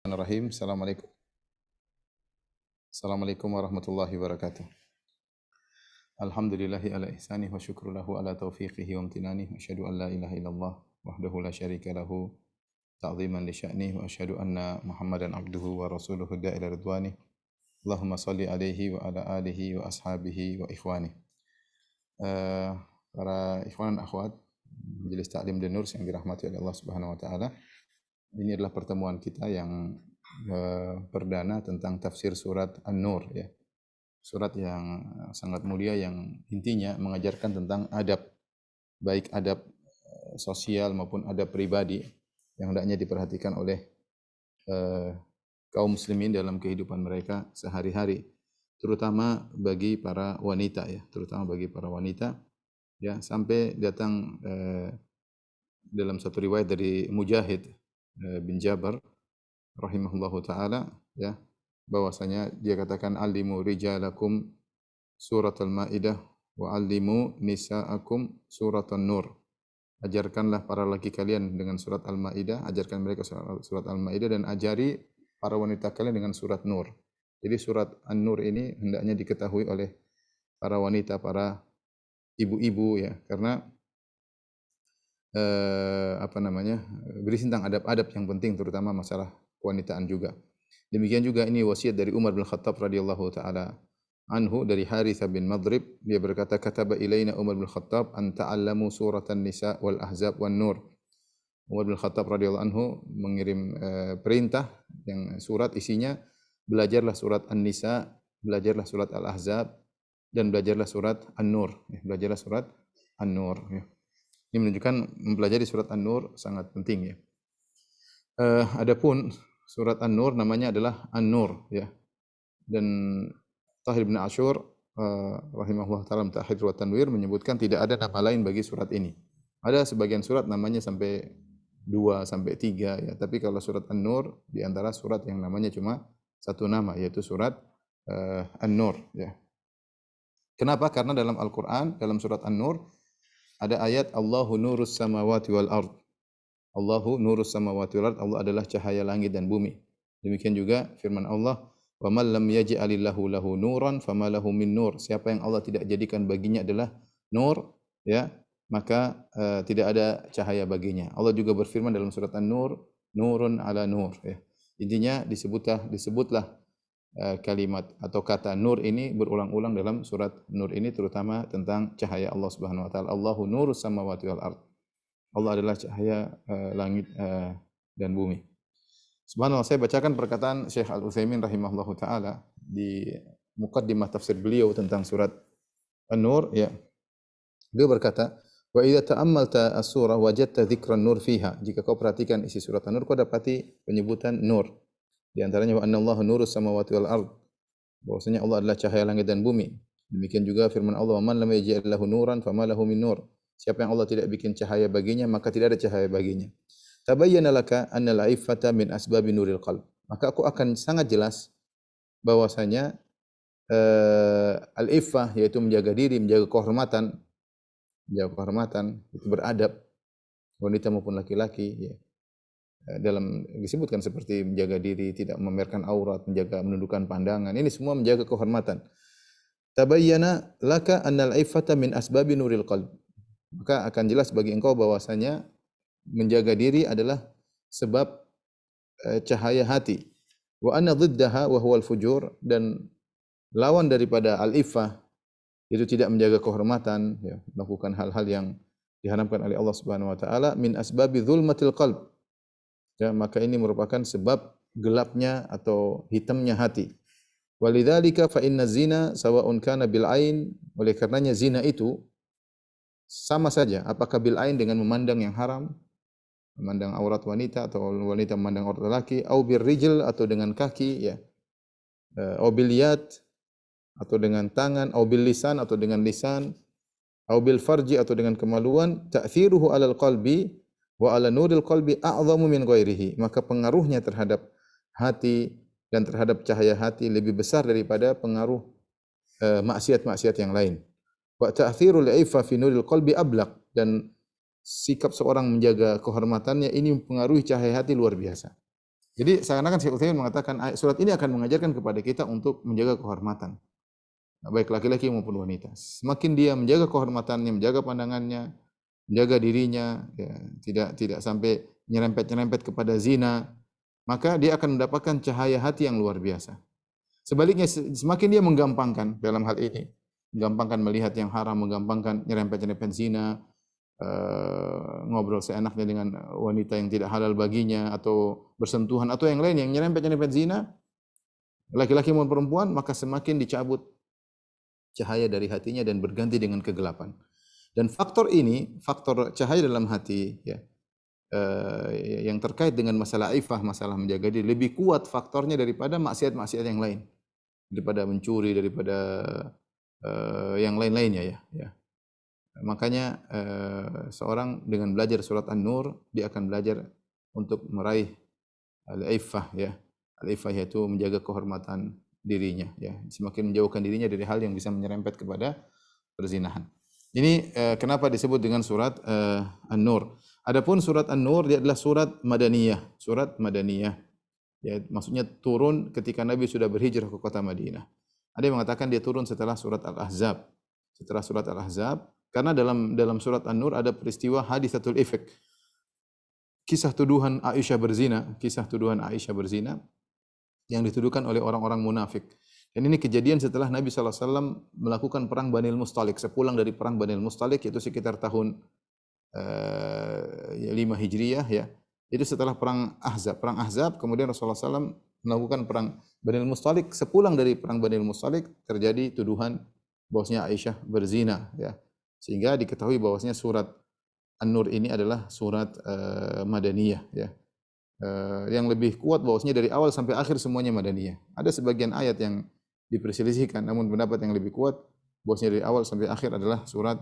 Bismillahirrahmanirrahim. Assalamualaikum warahmatullahi wabarakatuh. Alhamdulillahi ala ihsanih wa syukru lahu ala taufiqihi wa amtinanih. Wa asyhadu an la ilaha illallah wahdahu la syarika lahu ta'ziman li sya'nih wa asyhadu anna Muhammadan abduhu wa rasuluhu da'ila ridwanih. Allahumma salli alaihi wa ala alihi wa ashabihi wa ikhwanih. Para ikhwan dan akhwat Majelis Ta'lim dan Nur yang dirahmati oleh Allah Subhanahu wa taala. Ini adalah pertemuan kita yang perdana tentang tafsir surat An-Nur ya. Surat yang sangat mulia yang intinya mengajarkan tentang adab, baik adab sosial maupun adab pribadi yang hendaknya diperhatikan oleh kaum muslimin dalam kehidupan mereka sehari-hari, terutama bagi para wanita ya, sampai datang dalam satu riwayat dari Mujahid bin Jabar rahimahullahu taala ya, bahwasanya dia katakan alimu rijalakum surat al-Maidah wa alimu nisaakum surat an-Nur. Ajarkanlah para laki kalian dengan surat Al-Maidah, ajarkan mereka surat Al-Maidah dan ajari para wanita kalian dengan surat Nur. Jadi surat An-Nur ini hendaknya diketahui oleh para wanita, para ibu-ibu ya, karena berisi tentang adab-adab yang penting, terutama masalah kewanitaan juga. Demikian juga ini wasiat dari Umar bin Khattab radhiyallahu taala anhu dari Harithah bin Madrib. Dia berkata, kataba ilaina Umar bin Khattab an ta'allamu suratan nisa wal ahzab wan nur. Umar bin Khattab radhiyallahu anhu mengirim perintah yang surat isinya belajarlah surat An-Nisa, belajarlah surat Al-Ahzab dan belajarlah surat An-Nur. Belajarlah surat An-Nur ya. Ini menunjukkan mempelajari surat An-Nur sangat penting ya. Adapun surat An-Nur namanya adalah An-Nur ya. Dan Tahir bin Ashur rahimahullah taala Tahir wa Tanwir menyebutkan tidak ada nama lain bagi surat ini. Ada sebagian surat namanya sampai 2 sampai 3 ya, tapi kalau surat An-Nur di antara surat yang namanya cuma satu nama, yaitu surat An-Nur ya. Kenapa? Karena dalam Al-Qur'an dalam surat An-Nur ada ayat Allahu nurus samawati wal ard. Allahu nurus samawati wal ard, Allah adalah cahaya langit dan bumi. Demikian juga firman Allah, wa man lam yaj'alillahu lahu nuran fama lahu min nur. Siapa yang Allah tidak jadikan baginya adalah nur ya, maka tidak ada cahaya baginya. Allah juga berfirman dalam surat An-Nur, nurun ala nur ya. Intinya disebutlah kalimat atau kata nur ini berulang-ulang dalam surat Nur ini, terutama tentang cahaya Allah Subhanahu wa taala. Allahu nurus samawati wal ard. Allah adalah cahaya langit dan bumi. Subhanallah, saya bacakan perkataan Syekh Al-Utsaimin rahimahullahu taala di muqaddimah tafsir beliau tentang surat An-Nur ya. Beliau berkata, "Wa idza ta'ammalta as-surah wajadta dzikran nur fiha." Jika kau perhatikan isi surat An-Nur, kau dapati penyebutan nur. Di antaranya wa annallahu nurus samawati wal ard. Bahwasanya Allah adalah cahaya langit dan bumi. Demikian juga firman Allah, "Wa man lam yaj'al lahu nuran fama lahu min nur." Siapa yang Allah tidak bikin cahaya baginya, maka tidak ada cahaya baginya. Tabayyana laka anna al-iffata min asbabi nuril qalb. Maka aku akan sangat jelas bahwasanya al-iffah yaitu menjaga diri, menjaga kehormatan itu beradab wanita maupun laki-laki ya. Dalam disebutkan seperti menjaga diri, tidak memamerkan aurat, menjaga menundukkan pandangan. Ini semua menjaga kehormatan. Tabayyana laka anna al-iffata min asbabi nuril qalb. Maka akan jelas bagi engkau bahwasanya menjaga diri adalah sebab cahaya hati. Wa anna dhiddaha wa huwa al-fujur, dan lawan daripada al-iffah itu tidak menjaga kehormatan ya, melakukan hal-hal yang diharamkan oleh Allah Subhanahu wa taala, min asbabi dzulmatil qalb. Ya, maka ini merupakan sebab gelapnya atau hitamnya hati. Walidzalika fa inna zina sawa'un kana bil ain, oleh karenanya zina itu sama saja apakah bil ain dengan memandang yang haram, memandang aurat wanita atau wanita memandang aurat lelaki, au bir rijl atau dengan kaki ya, au bil yad atau dengan tangan, au bil lisan atau dengan lisan, au bil farji atau dengan kemaluan, ta'thiruhu 'alal qalbi wa 'ala nuril qalbi a'zamu min ghairihi. Maka pengaruhnya terhadap hati dan terhadap cahaya hati lebih besar daripada pengaruh maksiat-maksiat yang lain. Wa ta'thirul 'iffa fi nuril qalbi ablaq, dan sikap seorang menjaga kehormatannya ini mempengaruhi cahaya hati luar biasa. Jadi seakan-akan Syekh Utsaimin mengatakan surat ini akan mengajarkan kepada kita untuk menjaga kehormatan, baik laki-laki maupun wanita. Semakin dia menjaga kehormatannya, menjaga pandangannya, menjaga dirinya, ya, tidak sampai nyerempet-nyerempet kepada zina, maka dia akan mendapatkan cahaya hati yang luar biasa. Sebaliknya semakin dia menggampangkan dalam hal ini, menggampangkan melihat yang haram, menggampangkan nyerempet-nyerempet zina, ngobrol seenaknya dengan wanita yang tidak halal baginya, atau bersentuhan atau yang lain yang nyerempet-nyerempet zina, laki-laki maupun perempuan, maka semakin dicabut cahaya dari hatinya dan berganti dengan kegelapan. Dan faktor ini, faktor cahaya dalam hati, ya, yang terkait dengan masalah ifah, masalah menjaga diri, lebih kuat faktornya daripada maksiat-maksiat yang lain, daripada mencuri, daripada yang lain-lainnya, ya. Makanya seorang dengan belajar surat An-Nur, dia akan belajar untuk meraih al-iffah, ya. Al-iffah yaitu menjaga kehormatan dirinya, ya. Semakin menjauhkan dirinya dari hal yang bisa menyerempet kepada perzinahan. Ini kenapa disebut dengan surat An-Nur. Adapun surat An-Nur dia adalah surat Madaniyah, surat Madaniyah. Ya, maksudnya turun ketika Nabi sudah berhijrah ke kota Madinah. Ada yang mengatakan dia turun setelah surat Al-Ahzab. Setelah surat Al-Ahzab, karena dalam surat An-Nur ada peristiwa haditsatul ifk. Kisah tuduhan Aisyah berzina, kisah tuduhan Aisyah berzina yang dituduhkan oleh orang-orang munafik. Dan ini kejadian setelah Nabi SAW melakukan perang Banil Mustalik. Sepulang dari perang Banil Mustalik, yaitu sekitar tahun 5 Hijriyah, ya. Itu setelah perang Ahzab. Perang Ahzab, kemudian Rasulullah SAW melakukan perang Banil Mustalik. Sepulang dari perang Banil Mustalik, terjadi tuduhan bahwasanya Aisyah berzina, ya. Sehingga diketahui bahwasanya surat An-Nur ini adalah surat Madaniyah, ya. Yang lebih kuat bahwasanya dari awal sampai akhir semuanya Madaniyah. Ada sebagian ayat yang diperselisihkan, namun pendapat yang lebih kuat bahwasanya dari awal sampai akhir adalah surat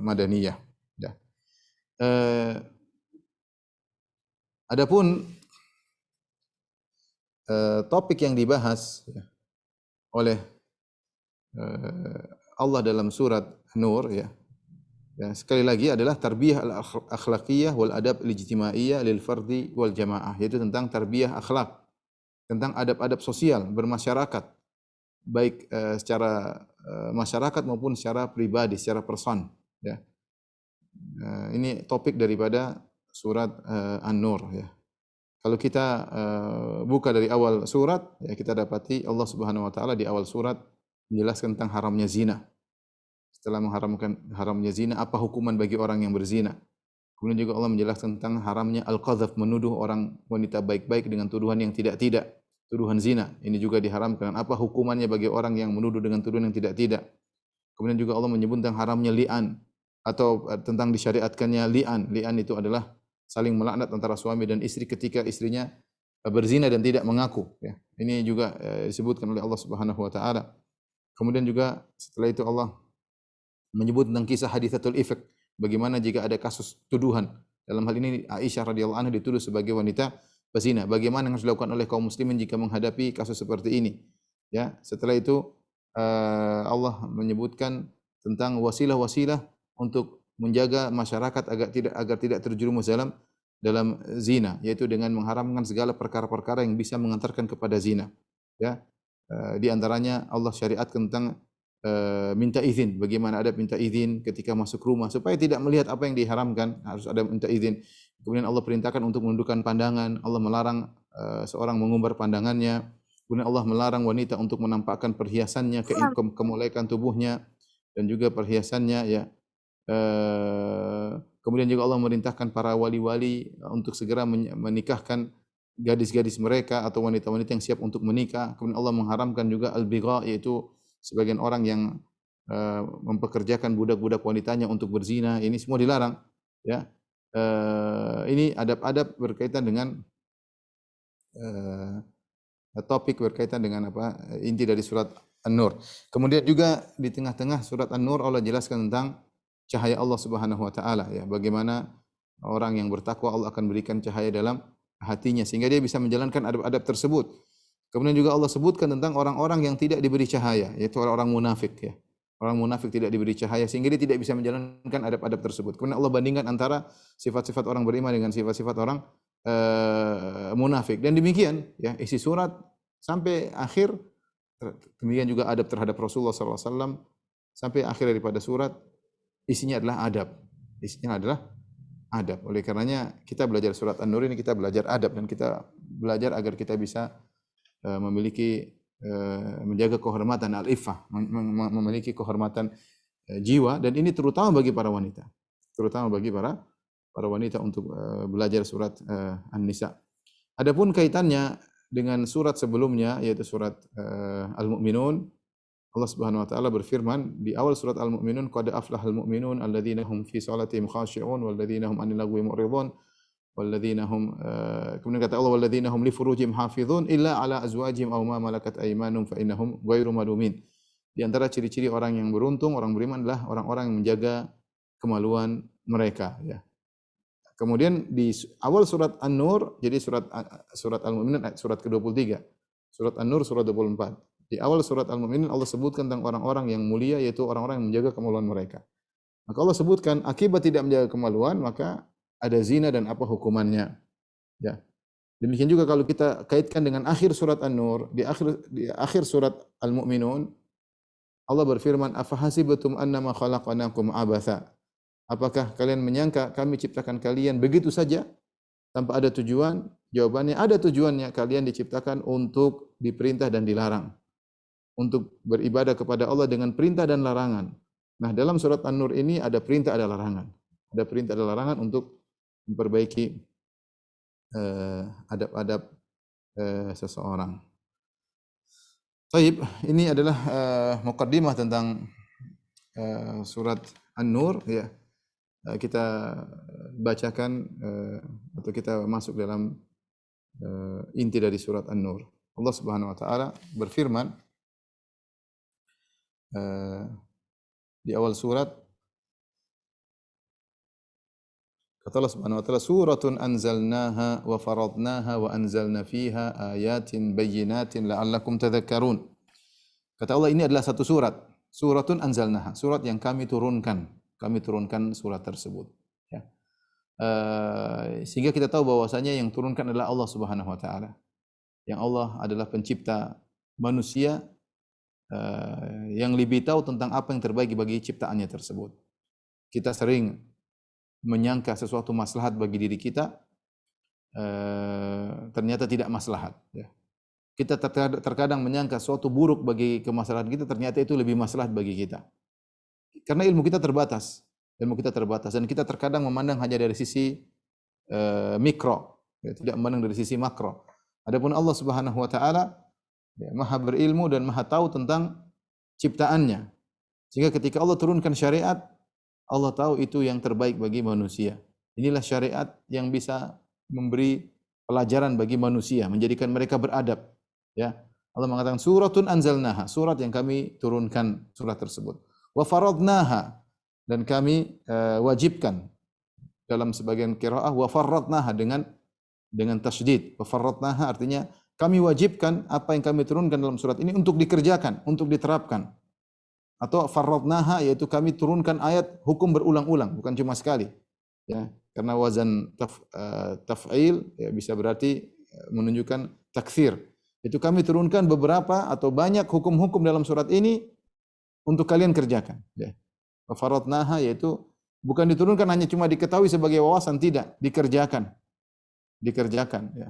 Madaniyah. Ya. Adapun topik yang dibahas, ya, oleh Allah dalam surat Nur, ya, ya, sekali lagi adalah tarbiyah al-akhlaqiyah wal adab al-ijtimaiyah lil fardi wal jamaah, yaitu tentang tarbiyah akhlak, tentang adab-adab sosial bermasyarakat, baik secara masyarakat maupun secara pribadi, secara person, ya. Ini topik daripada surat An-Nur, ya. Kalau kita buka dari awal surat, ya, kita dapati Allah Subhanahu wa taala di awal surat menjelaskan tentang haramnya zina. Setelah mengharamkan haramnya zina, apa hukuman bagi orang yang berzina? Kemudian juga Allah menjelaskan tentang haramnya al-qadzaf, menuduh orang wanita baik-baik dengan tuduhan yang tidak-tidak, tuduhan zina. Ini juga diharamkan. Apa hukumannya bagi orang yang menuduh dengan tuduhan yang tidak-tidak? Kemudian juga Allah menyebut tentang haramnya li'an, atau tentang disyariatkannya li'an. Li'an itu adalah saling melaknat antara suami dan istri ketika istrinya berzina dan tidak mengaku, ya. Ini juga disebutkan oleh Allah Subhanahu wa taala. Kemudian juga setelah itu Allah menyebut tentang kisah haditsatul ifk, bagaimana jika ada kasus tuduhan. Dalam hal ini Aisyah radhiyallahu anha dituduh sebagai wanita pezina. Bagaimana yang harus dilakukan oleh kaum muslimin jika menghadapi kasus seperti ini? Ya, setelah itu Allah menyebutkan tentang wasilah-wasilah untuk menjaga masyarakat agar tidak terjerumus dalam zina, yaitu dengan mengharamkan segala perkara-perkara yang bisa mengantarkan kepada zina. Ya, di antaranya Allah syariatkan tentang minta izin, bagaimana adab minta izin ketika masuk rumah supaya tidak melihat apa yang diharamkan, harus ada minta izin. Kemudian Allah perintahkan untuk menundukkan pandangan, Allah melarang seorang mengumbar pandangannya. Kemudian Allah melarang wanita untuk menampakkan perhiasannya, kemolekan tubuhnya dan juga perhiasannya, ya. Kemudian juga Allah memerintahkan para wali-wali untuk segera menikahkan gadis-gadis mereka atau wanita-wanita yang siap untuk menikah. Kemudian Allah mengharamkan juga al-bigha, yaitu sebagian orang yang mempekerjakan budak-budak wanitanya untuk berzina. Ini semua dilarang, ya. Ini adab-adab berkaitan dengan topik berkaitan dengan apa, inti dari surat An-Nur. Kemudian juga di tengah-tengah surat An-Nur Allah jelaskan tentang cahaya Allah Subhanahu wa taala, ya. Bagaimana orang yang bertakwa Allah akan berikan cahaya dalam hatinya sehingga dia bisa menjalankan adab-adab tersebut. Kemudian juga Allah sebutkan tentang orang-orang yang tidak diberi cahaya, yaitu orang-orang munafik, ya. Orang munafik tidak diberi cahaya sehingga dia tidak bisa menjalankan adab-adab tersebut. Kemudian Allah bandingkan antara sifat-sifat orang beriman dengan sifat-sifat orang munafik. Dan demikian ya isi surat sampai akhir. Demikian juga adab terhadap Rasulullah SAW sampai akhir daripada surat isinya adalah adab. Isinya adalah adab. Oleh karenanya kita belajar surat An-Nur ini kita belajar adab dan kita belajar agar kita bisa memiliki menjaga kehormatan al-iffah, memiliki kehormatan jiwa dan ini terutama bagi para wanita. Terutama bagi para wanita untuk belajar surat An-Nisa. Adapun kaitannya dengan surat sebelumnya yaitu surat Al-Mu'minun, Allah Subhanahu wa taala berfirman di awal surat Al-Mu'minun, qad aflahal mu'minun alladzina hum fi salatihim khashi'un walladzina hum 'anil lagwi mu'ridun walladzina hum kemudian kata Allah walladzina hum li furujihim hafizun illa 'ala azwajihim aw ma malakat aymanuhum fa innahum ghairu malumin. Di antara ciri-ciri orang yang beruntung, orang beriman adalah orang-orang yang menjaga kemaluan mereka ya. Kemudian di awal surat An-Nur, jadi surat Al-Mu'minun surat ke-23. Surat An-Nur surat 24. Di awal surat Al-Mu'minun Allah sebutkan tentang orang-orang yang mulia yaitu orang-orang yang menjaga kemaluan mereka. Maka Allah sebutkan akibat tidak menjaga kemaluan maka ada zina dan apa hukumannya. Ya. Demikian juga kalau kita kaitkan dengan akhir surat An-Nur, di akhir surat Al-Mu'minun Allah berfirman afahasibatum annama khalaqnakum abatha. Apakah kalian menyangka kami ciptakan kalian begitu saja tanpa ada tujuan? Jawabannya ada tujuannya. Kalian diciptakan untuk diperintah dan dilarang. Untuk beribadah kepada Allah dengan perintah dan larangan. Nah, dalam surat An-Nur ini ada perintah ada larangan. Ada perintah ada larangan untuk memperbaiki adab-adab seseorang. Baik, ini adalah muqaddimah tentang surat An-Nur ya. Kita bacakan atau kita masuk dalam inti dari surat An-Nur. Allah Subhanahu wa taala berfirman di awal surat, kata Allah Subhanahu wa taala suratun anzalnaha wa faradnaha wa anzalna fiha ayatin bayyinatin la'allakum tadhakkarun. Kata Allah ini adalah satu surat, suratun anzalnaha, surat yang kami turunkan surat tersebut ya. Sehingga kita tahu bahwasanya yang turunkan adalah Allah Subhanahu wa taala. Yang Allah adalah pencipta manusia yang lebih tahu tentang apa yang terbaik bagi ciptaannya tersebut. Kita sering menyangka sesuatu maslahat bagi diri kita ternyata tidak maslahat ya. Kita terkadang menyangka sesuatu buruk bagi kemaslahatan kita ternyata itu lebih maslahat bagi kita. Karena ilmu kita terbatas dan kita terkadang memandang hanya dari sisi mikro, ya, tidak memandang dari sisi makro. Adapun Allah Subhanahu wa taala ya, Maha berilmu dan Maha tahu tentang ciptaannya. Sehingga ketika Allah turunkan syariat, Allah tahu itu yang terbaik bagi manusia. Inilah syariat yang bisa memberi pelajaran bagi manusia, menjadikan mereka beradab, ya. Allah mengatakan suratun anzalnaha, surat yang kami turunkan surat tersebut. Wa faradnaha, dan kami wajibkan. Dalam sebagian qiraah wa faradnaha dengan tasydid. Wa faradnaha artinya kami wajibkan apa yang kami turunkan dalam surat ini untuk dikerjakan, untuk diterapkan. Atau faradnaha yaitu kami turunkan ayat hukum berulang-ulang, bukan cuma sekali. Ya, karena wazan taf'il ya, bisa berarti menunjukkan takfir. Itu kami turunkan beberapa atau banyak hukum-hukum dalam surat ini untuk kalian kerjakan. Ya. Faradnaha yaitu bukan diturunkan hanya cuma diketahui sebagai wawasan, tidak, dikerjakan. Dikerjakan. Ya.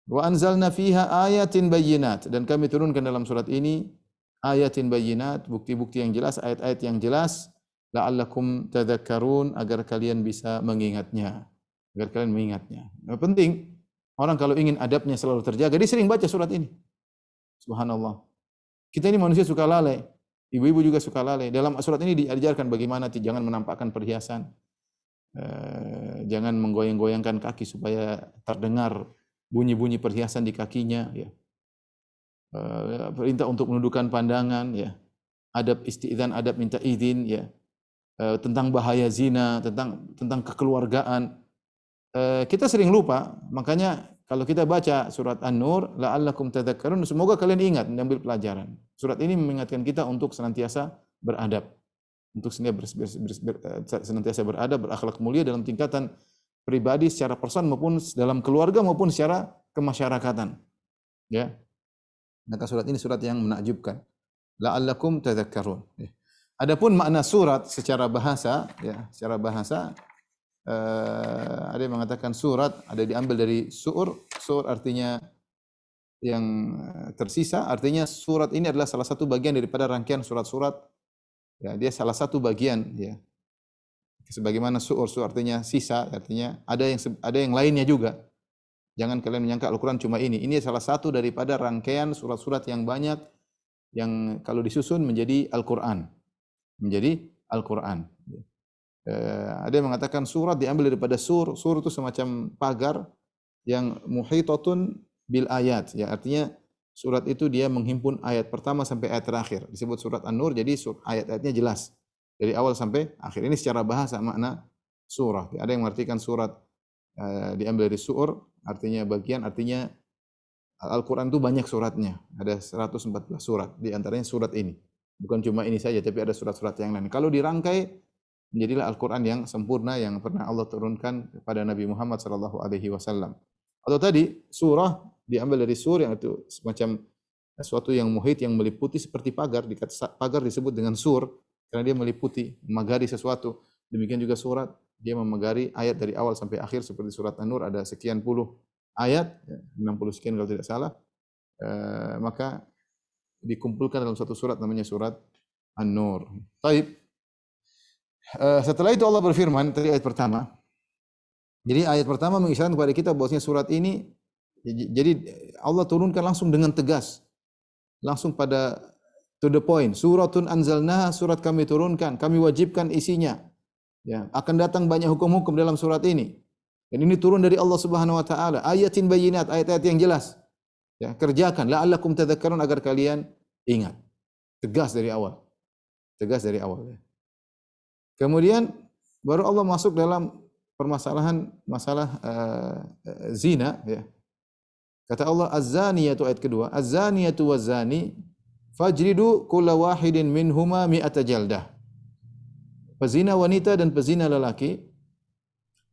Wa anzalna fiha ayatin bayyinat, dan kami turunkan dalam surat ini ayatin bayyinat, bukti-bukti yang jelas, ayat-ayat yang jelas, la'allakum tadhakkarun, agar kalian bisa mengingatnya. Agar kalian mengingatnya. Nah, penting orang kalau ingin adabnya selalu terjaga, dia sering baca surat ini. Subhanallah. Kita ini manusia suka lalai. Ibu-ibu juga suka lalai. Dalam surat ini diajarkan bagaimana jangan menampakkan perhiasan, jangan menggoyang-goyangkan kaki supaya terdengar bunyi-bunyi perhiasan di kakinya. Ya. Perintah untuk menundukkan pandangan. Ya. Adab isti'dzan, adab minta izin. Ya. Tentang bahaya zina, tentang kekeluargaan. Kita sering lupa, makanya kalau kita baca surat An-Nur, la'allakum tadhakkarun, semoga kalian ingat mengambil pelajaran. Surat ini mengingatkan kita untuk senantiasa beradab, untuk senantiasa beradab, berakhlak mulia dalam tingkatan pribadi, secara person maupun dalam keluarga maupun secara kemasyarakatan. Ya. Maka surat ini surat yang menakjubkan. La'allakum tadhakkarun. Adapun makna surat secara bahasa, ya, secara bahasa ada yang mengatakan surat ada diambil dari sur. Sur artinya yang tersisa, artinya surat ini adalah salah satu bagian daripada rangkaian surat-surat. Ya, dia salah satu bagian, ya. Sebagaimana sur artinya sisa, artinya ada yang lainnya juga. Jangan kalian menyangka Al-Quran cuma ini. Ini salah satu daripada rangkaian surat-surat yang banyak yang kalau disusun menjadi Al-Quran. Menjadi Al-Quran. Ada yang mengatakan surat diambil daripada sur. Sur itu semacam pagar yang muhitatun bil ayat. Ya, artinya surat itu dia menghimpun ayat pertama sampai ayat terakhir. Disebut surat An-Nur, jadi ayat-ayatnya jelas. Dari awal sampai akhir. Ini secara bahasa makna surah. Ada yang mengartikan surat diambil dari sur, artinya bagian, artinya Al-Quran itu banyak suratnya. Ada 114 surat, di antaranya surat ini. Bukan cuma ini saja, tapi ada surat-surat yang lain. Kalau dirangkai, menjadilah Al-Quran yang sempurna yang pernah Allah turunkan kepada Nabi Muhammad SAW. Atau tadi, surah diambil dari sur, yang itu semacam sesuatu yang muhit, yang meliputi seperti pagar. Pagar disebut dengan sur, karena dia meliputi, memagari sesuatu. Demikian juga surat, dia memagari ayat dari awal sampai akhir seperti surat An-Nur ada sekian puluh ayat, 60 sekian kalau tidak salah. Maka dikumpulkan dalam satu surat namanya surat An-Nur. Baik. Setelah itu Allah berfirman dari ayat pertama. Jadi ayat pertama mengisyaratkan kepada kita bahwasanya surat ini, jadi Allah turunkan langsung dengan tegas. Langsung pada to the point. Suratun anzalnaha, surat kami turunkan, kami wajibkan isinya. Ya, akan datang banyak hukum-hukum dalam surat ini. Dan ini turun dari Allah Subhanahu wa taala. Ayatin bayyinat, ayat-ayat yang jelas. Ya, kerjakan la'allakum tadhakkarun agar kalian ingat. Tegas dari awal. Tegas dari awal, ya. Kemudian baru Allah masuk dalam permasalahan masalah zina, ya. Kata Allah az-zaniyatu, ayat kedua, az-zaniyatu waz-zani fajridu kulla wahidin minhuma mi'ata jaldah. Pezina wanita dan pezina lelaki,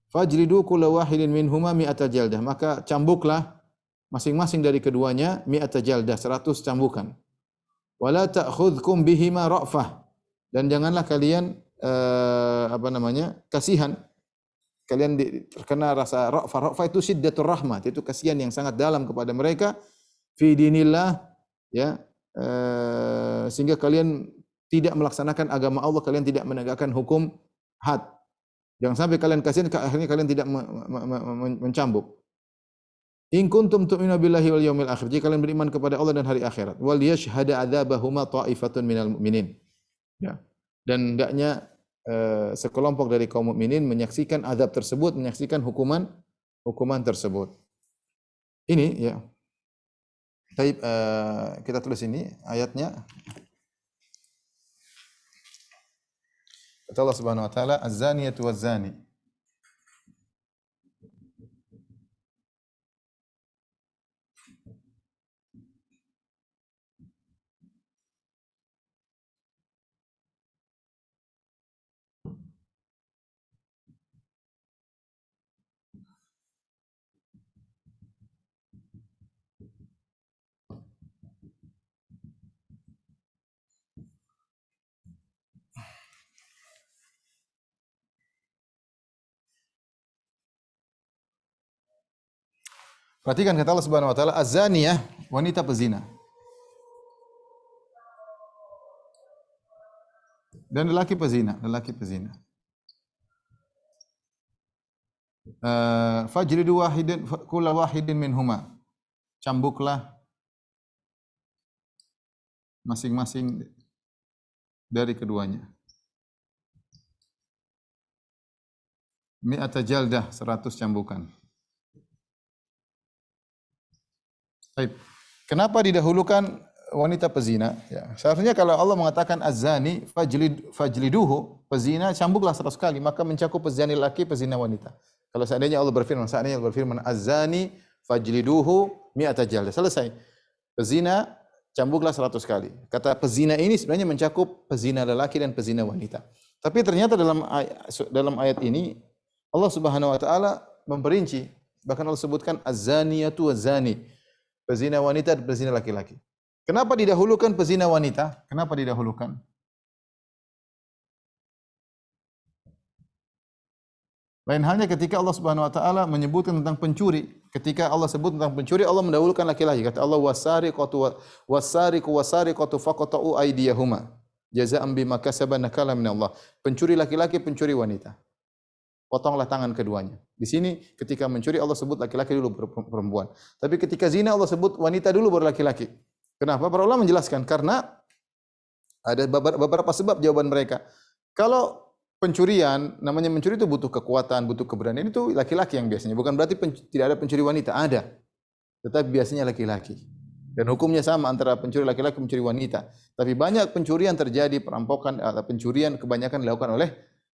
fajridu kulla wahidin minhuma mi'ata jaldah, maka cambuklah masing-masing dari keduanya mi'ata jaldah, 100 cambukan. Wala ta'khudhukum bihima ra'fah, dan janganlah kalian kasihan. Kalian terkena rasa ra'fah. Ra'fah itu syiddatur rahmat, itu kasihan yang sangat dalam kepada mereka fi dinillah, ya, sehingga kalian tidak melaksanakan agama Allah, kalian tidak menegakkan hukum had. Jangan sampai kalian kasihan akhirnya kalian tidak mencambuk. In kuntum tu'minu billahi wal yaumil akhir, jika kalian beriman kepada Allah dan hari akhirat. Wal yashhadu adzabahuma ta'ifatun minal mu'minin. Ya. Dan hendaknya sekelompok dari kaum mukminin menyaksikan azab tersebut, menyaksikan hukuman tersebut. Ini, ya. Baik, kita tulis ini ayatnya. Kata Allah Subhanahu wa taala, az-zaniyatu waz-zani. Perhatikan kata Allah Subhanahu wa taala, az-zaniyah, wanita pezina. Dan lelaki pezina. Fajridu wahidin kulla wahidin minhuma. Cambuklah masing-masing dari keduanya. Mi'ata jaldah, 100 cambukan. Baik. Kenapa didahulukan wanita pezina? Ya, seharusnya kalau Allah mengatakan az-zani fajliduhu, pezina cambuklah 100 kali, maka mencakup pezina laki, pezina wanita. Kalau seandainya Allah berfirman az-zani fajliduhu mi'ata jaldah, selesai. Pezina cambuklah 100 kali. Kata pezina ini sebenarnya mencakup pezina lelaki dan pezina wanita. Tapi ternyata dalam ayat ini Allah Subhanahu wa taala memperinci, bahkan Allah sebutkan az-zaniyatu waz-zani, pezina wanita dan pezina laki-laki. Kenapa didahulukan pezina wanita? Kenapa didahulukan? Lain halnya ketika Allah Subhanahu wa taala menyebutkan tentang pencuri. Ketika Allah sebut tentang pencuri, Allah mendahulukan laki-laki. Kata Allah wasariqu wasariqatu faqta'u aydiyahuma jazaa'an bima kasaba nakala min Allah. Pencuri laki-laki, pencuri wanita. Potonglah tangan keduanya. Di sini ketika mencuri Allah sebut laki-laki dulu perempuan. Tapi ketika zina Allah sebut wanita dulu baru laki-laki. Kenapa? Para ulama menjelaskan karena ada beberapa sebab jawaban mereka. Kalau pencurian, namanya mencuri itu butuh kekuatan, butuh keberanian, itu laki-laki yang biasanya. Bukan berarti tidak ada pencuri wanita, ada. Tetapi biasanya laki-laki. Dan hukumnya sama antara pencuri laki-laki dan pencuri wanita. Tapi banyak pencurian terjadi, perampokan, atau pencurian kebanyakan dilakukan oleh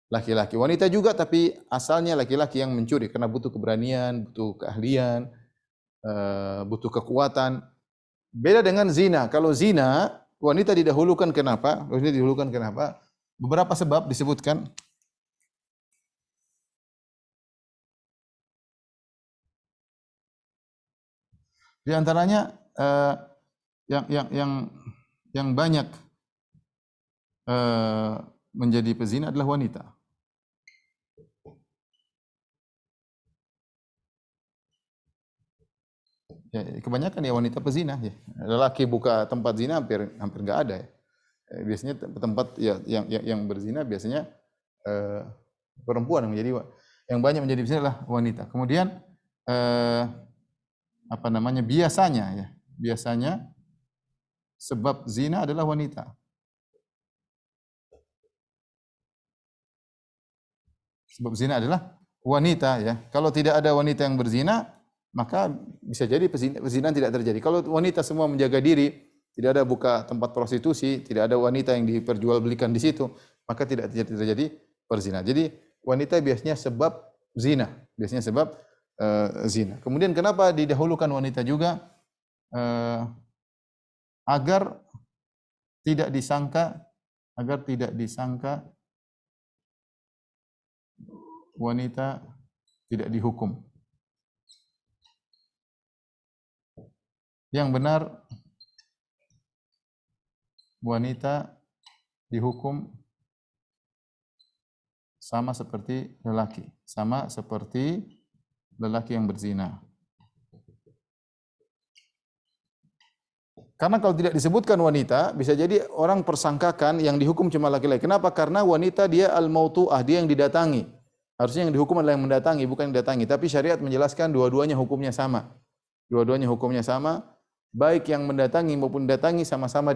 laki-laki. Wanita juga, tapi asalnya laki-laki yang mencuri. Karena butuh keberanian, butuh keahlian, butuh kekuatan. Beda dengan zina. Kalau zina, wanita didahulukan kenapa? Wanita didahulukan kenapa? Beberapa sebab disebutkan. Di antaranya yang banyak menjadi pezina adalah wanita. Ya, kebanyakan ya wanita pezina ya. Lelaki buka tempat zina hampir enggak ada ya. Biasanya tempat ya yang berzina biasanya perempuan yang banyak menjadi zina adalah wanita. Kemudian biasanya sebab zina adalah wanita. Sebab zina adalah wanita ya. Kalau tidak ada wanita yang berzina, maka bisa jadi perzinahan tidak terjadi. Kalau wanita semua menjaga diri, tidak ada buka tempat prostitusi, tidak ada wanita yang diperjualbelikan di situ, maka tidak terjadi perzinahan. Jadi wanita biasanya sebab zina, zina. Kemudian kenapa didahulukan wanita juga? Agar tidak disangka wanita tidak dihukum. Yang benar wanita dihukum sama seperti lelaki yang berzina. Karena kalau tidak disebutkan wanita, bisa jadi orang persangkakan yang dihukum cuma laki-laki. Kenapa? Karena wanita dia al-mautu'ah, dia yang didatangi. Harusnya yang dihukum adalah yang mendatangi, bukan yang didatangi. Tapi syariat menjelaskan dua-duanya hukumnya sama. Dua-duanya hukumnya sama. Baik yang mendatangi maupun didatangi sama-sama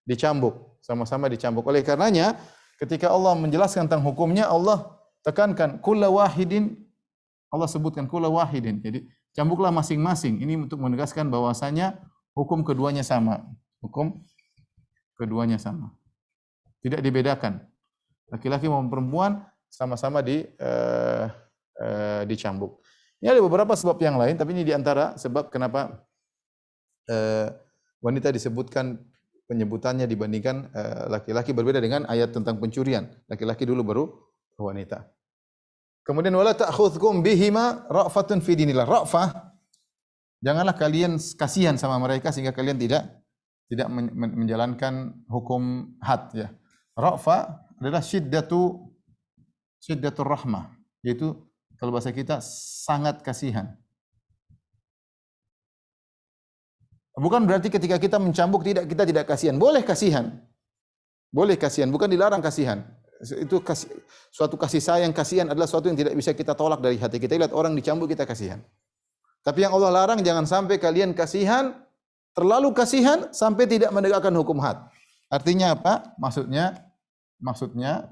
dicambuk. Sama-sama dicambuk. Oleh karenanya, ketika Allah menjelaskan tentang hukumnya, Allah tekankan kulla wahidin. Allah sebutkan kulla wahidin. Jadi cambuklah masing-masing. Ini untuk menegaskan bahwasanya hukum keduanya sama. Hukum keduanya sama. Tidak dibedakan. Laki-laki maupun perempuan sama-sama dicambuk. Ini ada beberapa sebab yang lain, tapi ini diantara sebab kenapa wanita disebutkan penyebutannya dibandingkan laki-laki, berbeda dengan ayat tentang pencurian. Laki-laki dulu baru wanita. Kemudian wala ta'khudhukum bihima ra'fatun fi dinillah. Ra'fah, janganlah kalian kasihan sama mereka sehingga kalian tidak menjalankan hukum had ya. Ra'fa adalah syiddatur rahmah, yaitu kalau bahasa kita sangat kasihan. Bukan berarti ketika kita mencambuk kita tidak kasihan. Boleh kasihan. Boleh kasihan, bukan dilarang kasihan. Itu suatu kasih sayang, kasihan adalah suatu yang tidak bisa kita tolak dari hati kita. Lihat orang dicambuk kita kasihan. Tapi yang Allah larang jangan sampai kalian kasihan, terlalu kasihan sampai tidak menegakkan hukum had. Artinya apa? Maksudnya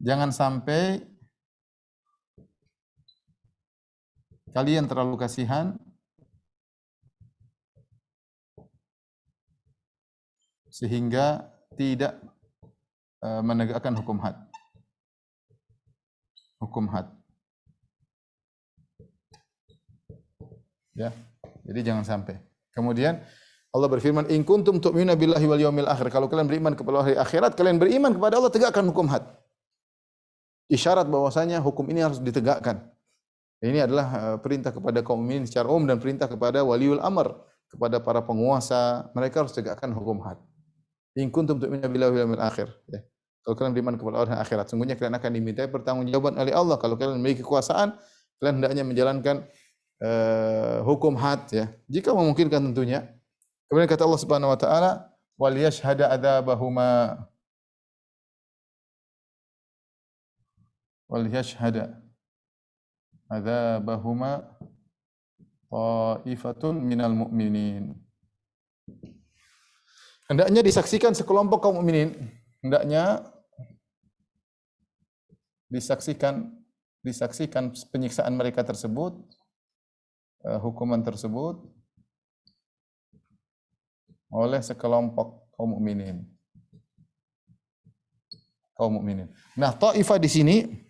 jangan sampai kalian terlalu kasihan sehingga tidak menegakkan hukum had. Hukum had. Ya. Jadi jangan sampai. Kemudian Allah berfirman, "In kuntum tu'minuna billahi wal yawmil akhir." Kalau kalian beriman kepada hari akhirat, kalian beriman kepada Allah, tegakkan hukum had. Isyarat bahwasanya hukum ini harus ditegakkan. Ini adalah perintah kepada kaum mukminin secara umum dan perintah kepada waliul amr, kepada para penguasa, mereka harus tegakkan hukum had. In kuntum tu'minuna billahi wal yawmil akhir. Ya. Kalau kalian beriman kepada hari akhirat, sungguhnya kalian akan dimintai pertanggungjawaban oleh Allah. Kalau kalian memiliki kekuasaan, kalian hendaknya menjalankan hukum had, ya. Jika memungkinkan tentunya. Kemudian kata Allah Subhanahu wa taala, "Wal yashhada adzabahuma wal yashhada adzabahuma ta'ifatun minal mu'minin." Hendaknya disaksikan sekelompok kaum mukminin, hendaknya disaksikan penyiksaan mereka tersebut, hukuman tersebut oleh sekelompok kaum mukminin. Kaum mukminin. Nah, taifah di sini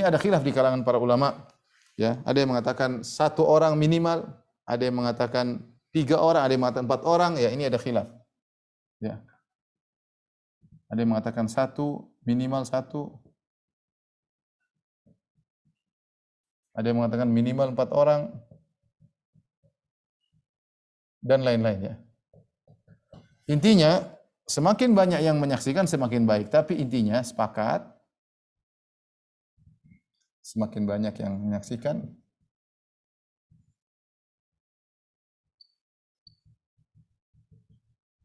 ada khilaf di kalangan para ulama. Ya, ada yang mengatakan 1 orang minimal, ada yang mengatakan 3 orang, ada yang mengatakan 4 orang. Ya, ini ada khilaf. Ya. Ada yang mengatakan 1, minimal 1. Ada yang mengatakan minimal 4 orang. Dan lain-lainnya. Intinya, semakin banyak yang menyaksikan semakin baik. Tapi intinya sepakat, semakin banyak yang menyaksikan,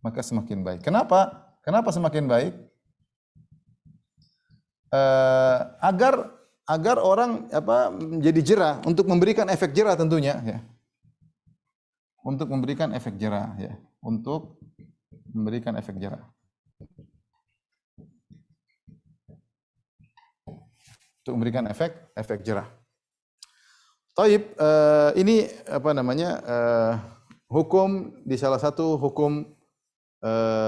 maka semakin baik. Kenapa? Kenapa semakin baik? Agar orang menjadi jerah, untuk memberikan efek jerah tentunya, ya. Untuk memberikan efek jerah, ya. Untuk memberikan efek jerah. Untuk memberikan efek jerah. Taib, ini hukum di salah satu hukum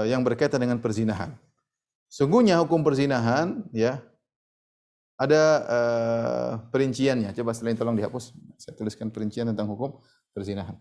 yang berkaitan dengan perzinahan. Sungguhnya hukum perzinahan, ya, ada perinciannya. Coba selain tolong dihapus. Saya tuliskan perincian tentang hukum perzinahan.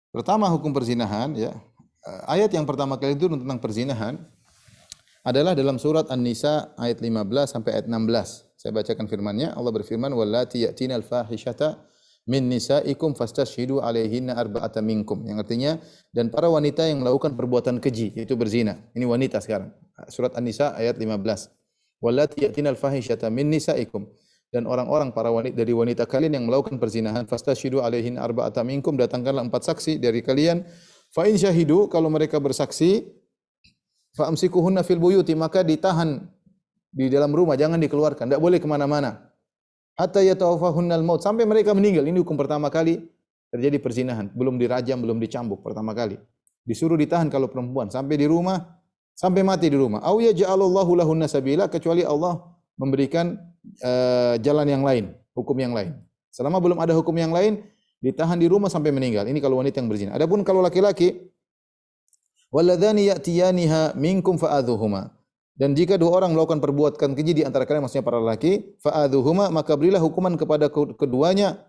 Pertama hukum perzinahan, ya. Ayat yang pertama kali itu tentang perzinahan adalah dalam surat An-Nisa ayat 15 sampai ayat 16. Saya bacakan firman-Nya. Allah berfirman, "Wallati ya'tinal fahishata min nisaikum fastashhidu 'alaihinna arba'atan minkum." Yang artinya, dan para wanita yang melakukan perbuatan keji, yaitu berzina. Ini wanita sekarang. Surat An-Nisa ayat 15. "Wallati ya'tinal fahishata min nisaikum." Dan orang-orang para wanita dari wanita kalian yang melakukan perzinahan, fastashhidu 'alaihinna arba'atan minkum, datangkanlah 4 saksi dari kalian. Fa in syahidu, kalau mereka bersaksi, fa amsikuhunna fil buyuti, maka ditahan di dalam rumah, jangan dikeluarkan, tidak boleh kemana-mana. Hatta yatawafahunnal maut, sampai mereka meninggal. Ini hukum pertama kali terjadi perzinahan, belum dirajam, belum dicambuk, pertama kali. Disuruh ditahan kalau perempuan sampai di rumah, sampai mati di rumah. Au yaj'alallahu lahunna sabila, kecuali Allah memberikan jalan yang lain, hukum yang lain. Selama belum ada hukum yang lain, ditahan di rumah sampai meninggal. Ini kalau wanita yang berzina. Adapun kalau laki-laki, walladzani ya'tiyaniha minkum fa'adhuhuma. Dan jika 2 orang melakukan perbuatan keji di antara kalian, maksudnya para laki, fa'adhuhuma, maka berilah hukuman kepada keduanya,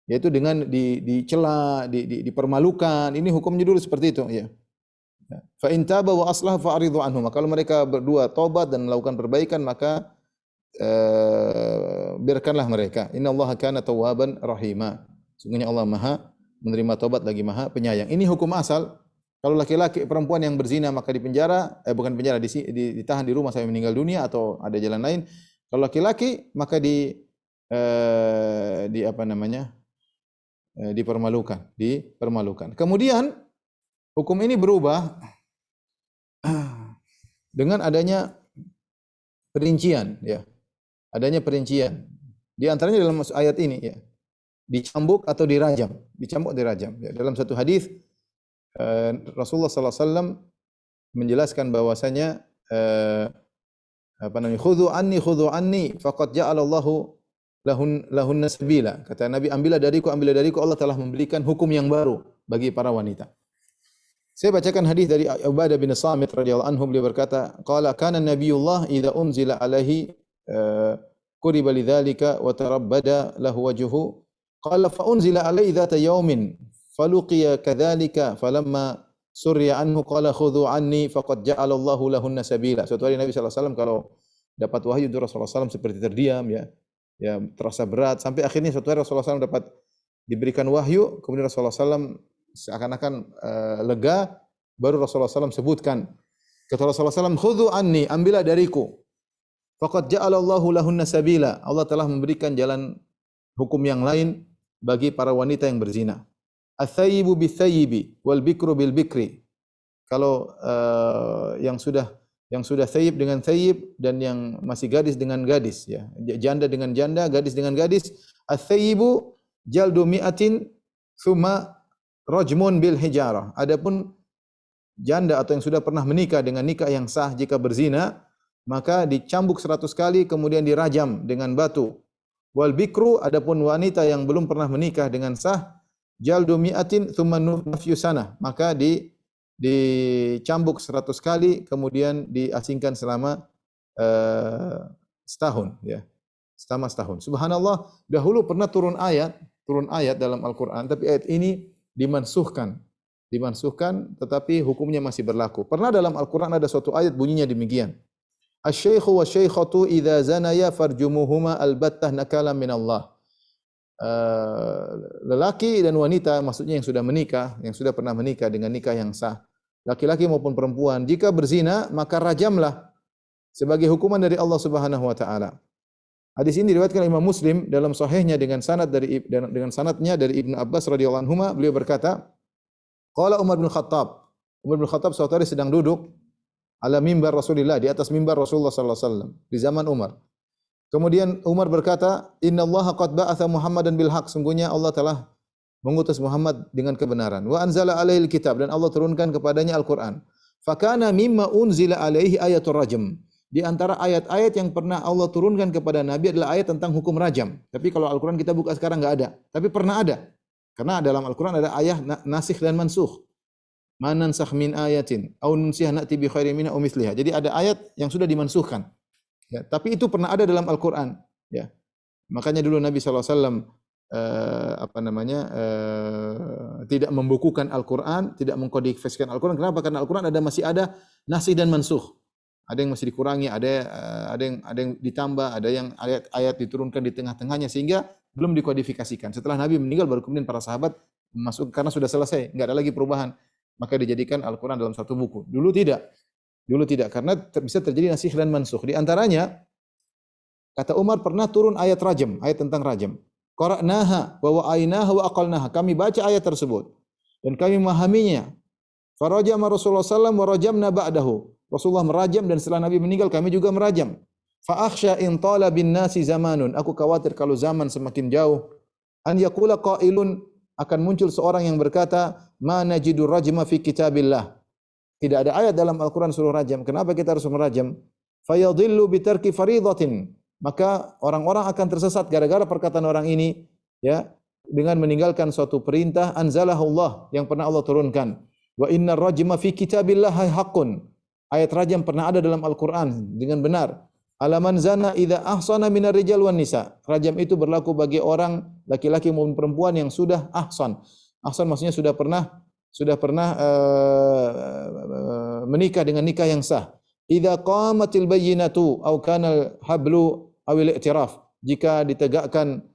yaitu dengan dicela, dipermalukan. Ini hukumnya dulu seperti itu, ya. Fa in taba wa aslah fa'ridhu anhuma. Kalau mereka berdua tobat dan melakukan perbaikan, maka biarkanlah mereka. Innallaha kana tawwaban rahima. Sungguhnya Allah Maha menerima tobat lagi Maha penyayang. Ini hukum asal. Kalau laki-laki perempuan yang berzina maka dipenjara, bukan penjara, ditahan di rumah sampai meninggal dunia atau ada jalan lain. Kalau laki-laki maka di apa namanya? Dipermalukan. Kemudian hukum ini berubah dengan adanya perincian, ya. Adanya perincian. Di antaranya dalam ayat ini, ya. Dicambuk atau dirajam. Dicambuk, dirajam. Ya. Dalam satu hadis Rasulullah SAW menjelaskan bahwasanya khudhu anni faqad ja'alallahu lahunna sabila. Kata Nabi, ambillah dariku, Allah telah memberikan hukum yang baru bagi para wanita. Saya bacakan hadis dari Ubadah bin Samit radhiyallahu anhu, beliau berkata, qala kana nabiyullah idza unzila alaihi quriba lidzalika wa tarabbada lahu wajhuhu qala fa unzila alaihi dzata yaumin faluqiya kadzalika falamma surya anhu qala khudhu anni faqad ja'ala Allahu lahunna sabila. Suatu hari Nabi sallallahu alaihi wasallam kalau dapat wahyu dari Rasulullah SAW seperti terdiam, ya terasa berat, sampai akhirnya suatu hari Rasulullah SAW dapat diberikan wahyu, kemudian Rasulullah SAW seakan-akan lega, baru Rasulullah SAW sebutkan, kata Rasulullah SAW, khudhu anni, ambillah dariku, faqad ja'alallahu lahunna sabila, Allah telah memberikan jalan hukum yang lain bagi para wanita yang berzina. Ats-tsayyibu bits-tsayyibi wal bikru bil bikri. Kalau yang sudah thayyib dengan thayyib, dan yang masih gadis dengan gadis, ya. Janda dengan janda, gadis dengan gadis. Ats-tsayyibu jaldu mi'atin tsumma rajmun bil hijarah. Adapun janda atau yang sudah pernah menikah dengan nikah yang sah, jika berzina maka dicambuk 100 kali kemudian dirajam dengan batu. Wal bikru, adapun wanita yang belum pernah menikah dengan sah, jaldu mi'atin tsumma nafyu sanah, maka dicambuk 100 kali kemudian diasingkan selama setahun, ya. Selama setahun. Subhanallah, dahulu pernah turun ayat dalam Al-Qur'an, tapi ayat ini dimansuhkan, tetapi hukumnya masih berlaku. Pernah dalam Al-Qur'an ada suatu ayat bunyinya demikian. Asy-syaikhu wasy-syaikhatu idza zanaya farjumuhuma albattah nakalam minallah. Lelaki dan wanita, maksudnya yang sudah menikah, yang sudah pernah menikah dengan nikah yang sah, laki-laki maupun perempuan, jika berzina maka rajamlah sebagai hukuman dari Allah Subhanahu wa taala. Hadis ini diriwayatkan Imam Muslim dalam sahihnya dengan sanadnya dari Ibnu Abbas radhiyallahu anhu, beliau berkata, qala Umar bin Khattab suatu hari sedang duduk ala mimbar Rasulullah, di atas mimbar Rasulullah sallallahu alaihi wasallam di zaman Umar. Kemudian Umar berkata, innallaha qad ba'atha Muhammadan bil haqq, sungguhnya Allah telah mengutus Muhammad dengan kebenaran. Wa anzala alaihil kitab, dan Allah turunkan kepadanya Al-Qur'an. Fakana mimma unzila alaihi ayatul rajm. Di antara ayat-ayat yang pernah Allah turunkan kepada Nabi adalah ayat tentang hukum rajam. Tapi kalau Al-Qur'an kita buka sekarang enggak ada. Tapi pernah ada. Karena dalam Al-Qur'an ada ayat nasikh dan mansukh. Man nansakh min ayatin aw nunsiha na'ti bi khairin minha aw mithliha. Jadi ada ayat yang sudah dimansuhkan. Ya, tapi itu pernah ada dalam Al-Qur'an, ya. Makanya dulu Nabi sallallahu alaihi wasallam tidak membukukan Al-Qur'an, tidak mengkodifikasikan Al-Qur'an. Kenapa? Karena Al-Qur'an masih ada nasikh dan mansukh. Ada yang masih dikurangi, ada yang ditambah, ada yang ayat-ayat diturunkan di tengah-tengahnya sehingga belum dikodifikasikan. Setelah Nabi meninggal baru kemudian para sahabat masuk, karena sudah selesai, enggak ada lagi perubahan. Maka dijadikan Al-Qur'an dalam satu buku. Dulu tidak karena bisa terjadi nasikh dan mansukh. Di antaranya kata Umar, pernah turun ayat rajam, ayat tentang rajam. Qara'naha wa wa'ainaha wa aqalnaha. Kami baca ayat tersebut dan kami memahaminya. Farajama Rasulullah sallallahu alaihi wasallam wa rajamna ba'dahu. Rasulullah merajam dan setelah Nabi meninggal kami juga merajam. Fa akhsha in tala bin nasi zamanun. Aku khawatir kalau zaman semakin jauh, an yaqula qailun, akan muncul seorang yang berkata, ma najidu rajma fi kitabillah. Tidak ada ayat dalam Al-Qur'an suruh rajam. Kenapa kita harus merajam? Fayadhillu bi tarki faridatin. Maka orang-orang akan tersesat gara-gara perkataan orang ini, ya, dengan meninggalkan suatu perintah anzalahullah yang pernah Allah turunkan. Wa innar rajma fi kitabillah haqqun. Ayat rajam pernah ada dalam Al-Qur'an dengan benar. Alaman zana idza ahsana minar rijal wan nisa. Rajam itu berlaku bagi orang laki-laki maupun perempuan yang sudah ahsan. Ahsan maksudnya sudah pernah menikah dengan nikah yang sah. Idza qamatil bayyinatu aw kana al-hablu aw al-i'tiraf. Jika ditegakkan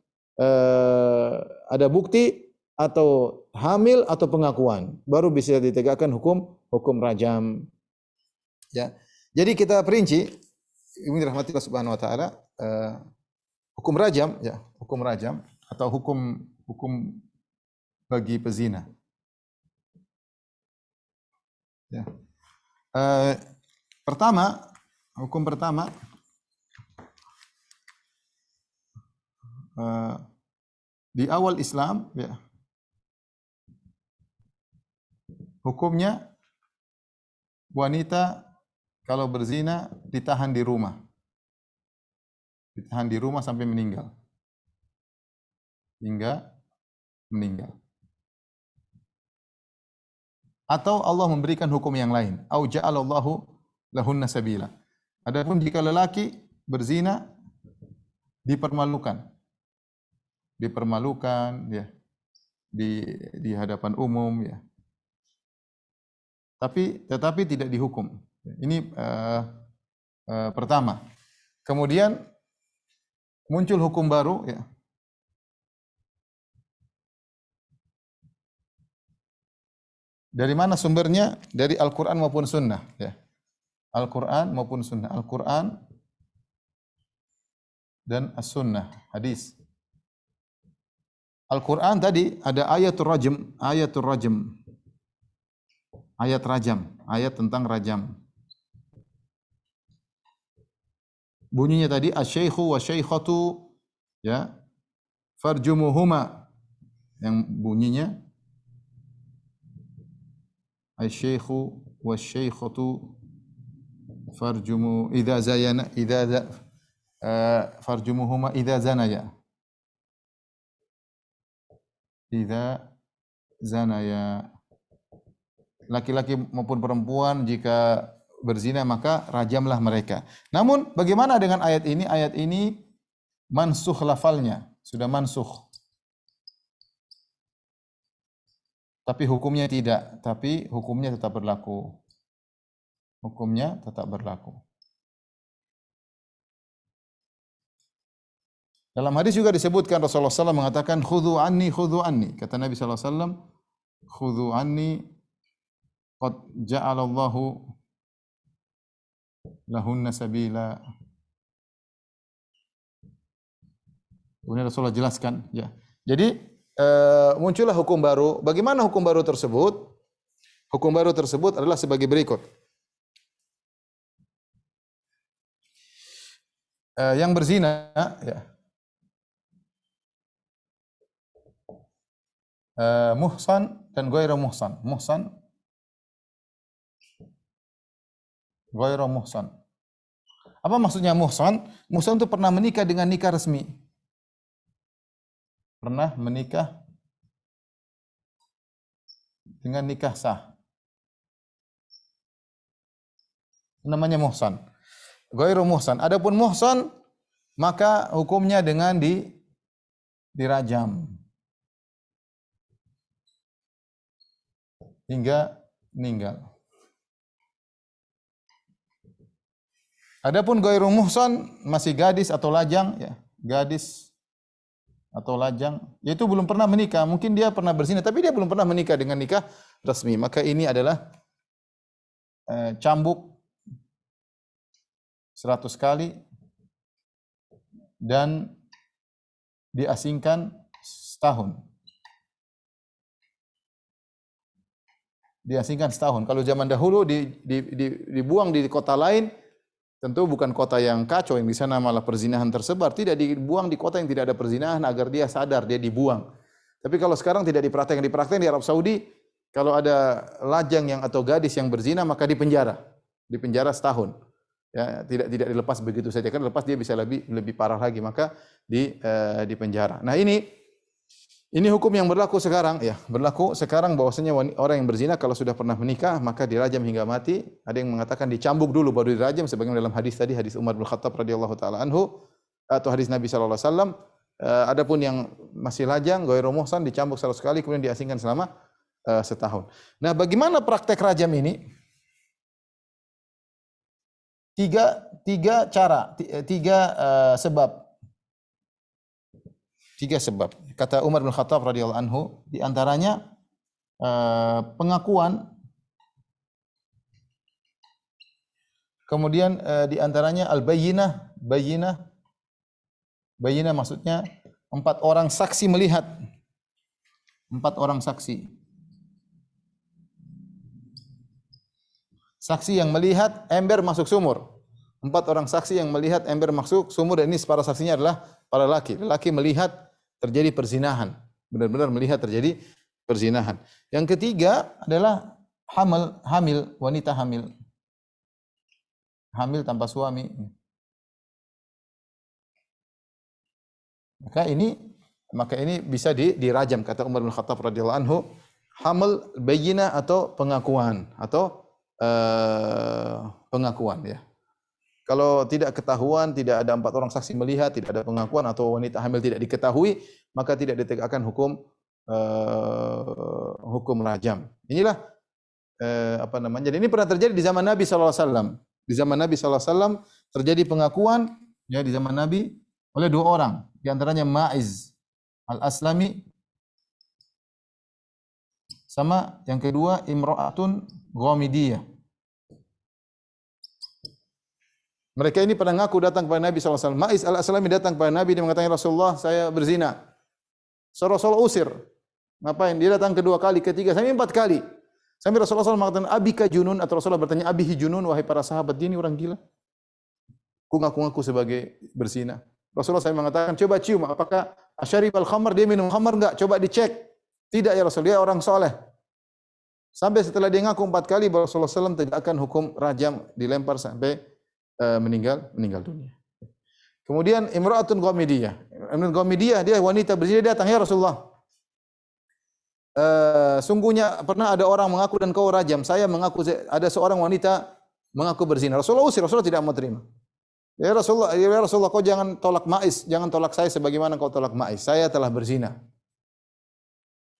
ada bukti atau hamil atau pengakuan, baru bisa ditegakkan hukum rajam. Ya. Jadi kita perinci, ini dirahmati Allah Subhanahu wa taala, hukum rajam ya, hukum rajam atau hukum bagi pezina. Ya. Hukum pertama di awal Islam ya, hukumnya wanita kalau berzina ditahan di rumah. Ditahan di rumah sampai meninggal. Hingga meninggal. Atau Allah memberikan hukum yang lain. Au ja'alallahu lahunna sabila. Adapun jika lelaki berzina dipermalukan. Dipermalukan ya. Di hadapan umum ya. Tetapi tidak dihukum. Ini pertama. Kemudian muncul hukum baru ya. Dari mana sumbernya? Dari Al-Qur'an maupun sunnah ya. Al-Qur'an maupun sunnah. Al-Qur'an dan as-sunnah, hadis. Al-Qur'an tadi ada ayatul rajm, ayat rajam, ayat tentang rajam. Bunyinya tadi asy-syaikhu wasy-syaikhatu ya, farjumuhuma, yang bunyinya asy-syaikhu wasy-syaikhatu farjumu farjumuhuma idza zanaya. Idza zanaya. Laki-laki maupun perempuan jika berzina maka rajamlah mereka. Namun bagaimana dengan ayat ini? Ayat ini mansukh lafalnya, sudah mansukh. Tapi hukumnya tidak, tapi hukumnya tetap berlaku. Hukumnya tetap berlaku. Dalam hadis juga disebutkan Rasulullah SAW mengatakan khudhu anni. Kata Nabi SAW, khudhu anni qad ja'alallahu lahunna sabila. Kemudian Rasulullah jelaskan ya. Jadi muncullah hukum baru. Bagaimana hukum baru tersebut? Hukum baru tersebut adalah sebagai berikut. Yang berzina ya, muhsan dan ghairu muhsan. Muhsan, ghairu muhsan. Apa maksudnya muhsan? Muhsan itu pernah menikah dengan nikah resmi. Pernah menikah dengan nikah sah. Namanya muhsan. Ghairu muhsan. Adapun muhsan maka hukumnya dengan dirajam hingga meninggal. Adapun ghairu muhsan masih gadis atau lajang ya, gadis atau lajang, yaitu belum pernah menikah. Mungkin dia pernah berzina tapi dia belum pernah menikah dengan nikah resmi. Maka ini adalah cambuk 100 kali dan diasingkan setahun. Diasingkan setahun. Kalau zaman dahulu dibuang di kota lain, tentu bukan kota yang kacau yang di sana malah perzinahan tersebar, tidak dibuang di kota yang tidak ada perzinahan agar dia sadar dia dibuang. Tapi kalau sekarang tidak dipraktekkan di Arab Saudi, kalau ada lajang yang atau gadis yang berzina maka dipenjara setahun. Ya, tidak dilepas begitu saja, kan lepas dia bisa lebih parah lagi, maka dipenjara. Nah, ini hukum yang berlaku sekarang ya, berlaku sekarang bahwasanya orang yang berzina kalau sudah pernah menikah maka dirajam hingga mati. Ada yang mengatakan dicambuk dulu baru dirajam sebagaimana dalam hadis tadi, hadis Umar bin Khattab radhiyallahu taala anhu atau hadis Nabi sallallahu alaihi wasallam. Adapun yang masih lajang ghairu muhsan dicambuk 100 kali kemudian diasingkan selama setahun. Nah, bagaimana praktek rajam ini? Tiga cara, tiga sebab. Tiga sebab. Kata Umar bin Khattab radhiyallahu anhu, di antaranya pengakuan, kemudian di antaranya al-bayyinah, bayyinah maksudnya 4 orang saksi melihat. 4 orang saksi. Saksi yang melihat ember masuk sumur. 4 orang saksi yang melihat ember masuk sumur, dan ini para saksinya adalah para laki. Laki melihat terjadi perzinahan. Benar-benar melihat terjadi perzinahan. Yang ketiga adalah hamil, wanita hamil. Hamil tanpa suami. Maka ini bisa dirajam, kata Umar bin Khattab radhiyallahu anhu, hamil bayyinah atau pengakuan pengakuan ya. Kalau tidak ketahuan, tidak ada 4 orang saksi melihat, tidak ada pengakuan, atau wanita hamil tidak diketahui, maka tidak ditegakkan hukum rajam. Inilah jadi ini pernah terjadi di zaman Nabi sallallahu alaihi wasallam. Di zaman Nabi sallallahu alaihi wasallam terjadi pengakuan ya di zaman Nabi oleh 2 orang, di antaranya Ma'iz Al-Aslami sama yang kedua Imra'atun Ghamidiyah. Mereka ini pernah ngaku datang kepada Nabi SAW. Ma'iz al-Aslami datang kepada Nabi, dia mengatakan, Rasulullah, saya berzina. Rasulullah usir. Ngapain? Dia datang kedua kali, ketiga, sampai 4 kali. Sampai Rasulullah SAW mengatakan, Abika junun, atau Rasulullah bertanya, Abihi junun, wahai para sahabat, dia ini orang gila. Ku ngaku-ngaku sebagai berzina. Rasulullah SAW mengatakan, coba cium, apakah asyarib al-khamar, dia minum khamar enggak? Coba dicek. Tidak ya Rasul, dia orang soleh. Sampai setelah dia ngaku 4 kali, Rasulullah SAW tidak akan hukum rajam, dilempar sampai meninggal dunia. Kemudian Imra'atun Ghamidiyah. Imra'atun Ghamidiyah, dia wanita berzina, datang, ya Rasulullah. Sungguhnya pernah ada orang mengaku dan kau rajam. Saya mengaku, ada seorang wanita mengaku berzina. Rasulullah usir, Rasulullah tidak mau terima. Ya Rasulullah, kau jangan tolak Ma'iz, jangan tolak saya sebagaimana kau tolak Ma'iz. Saya telah berzina.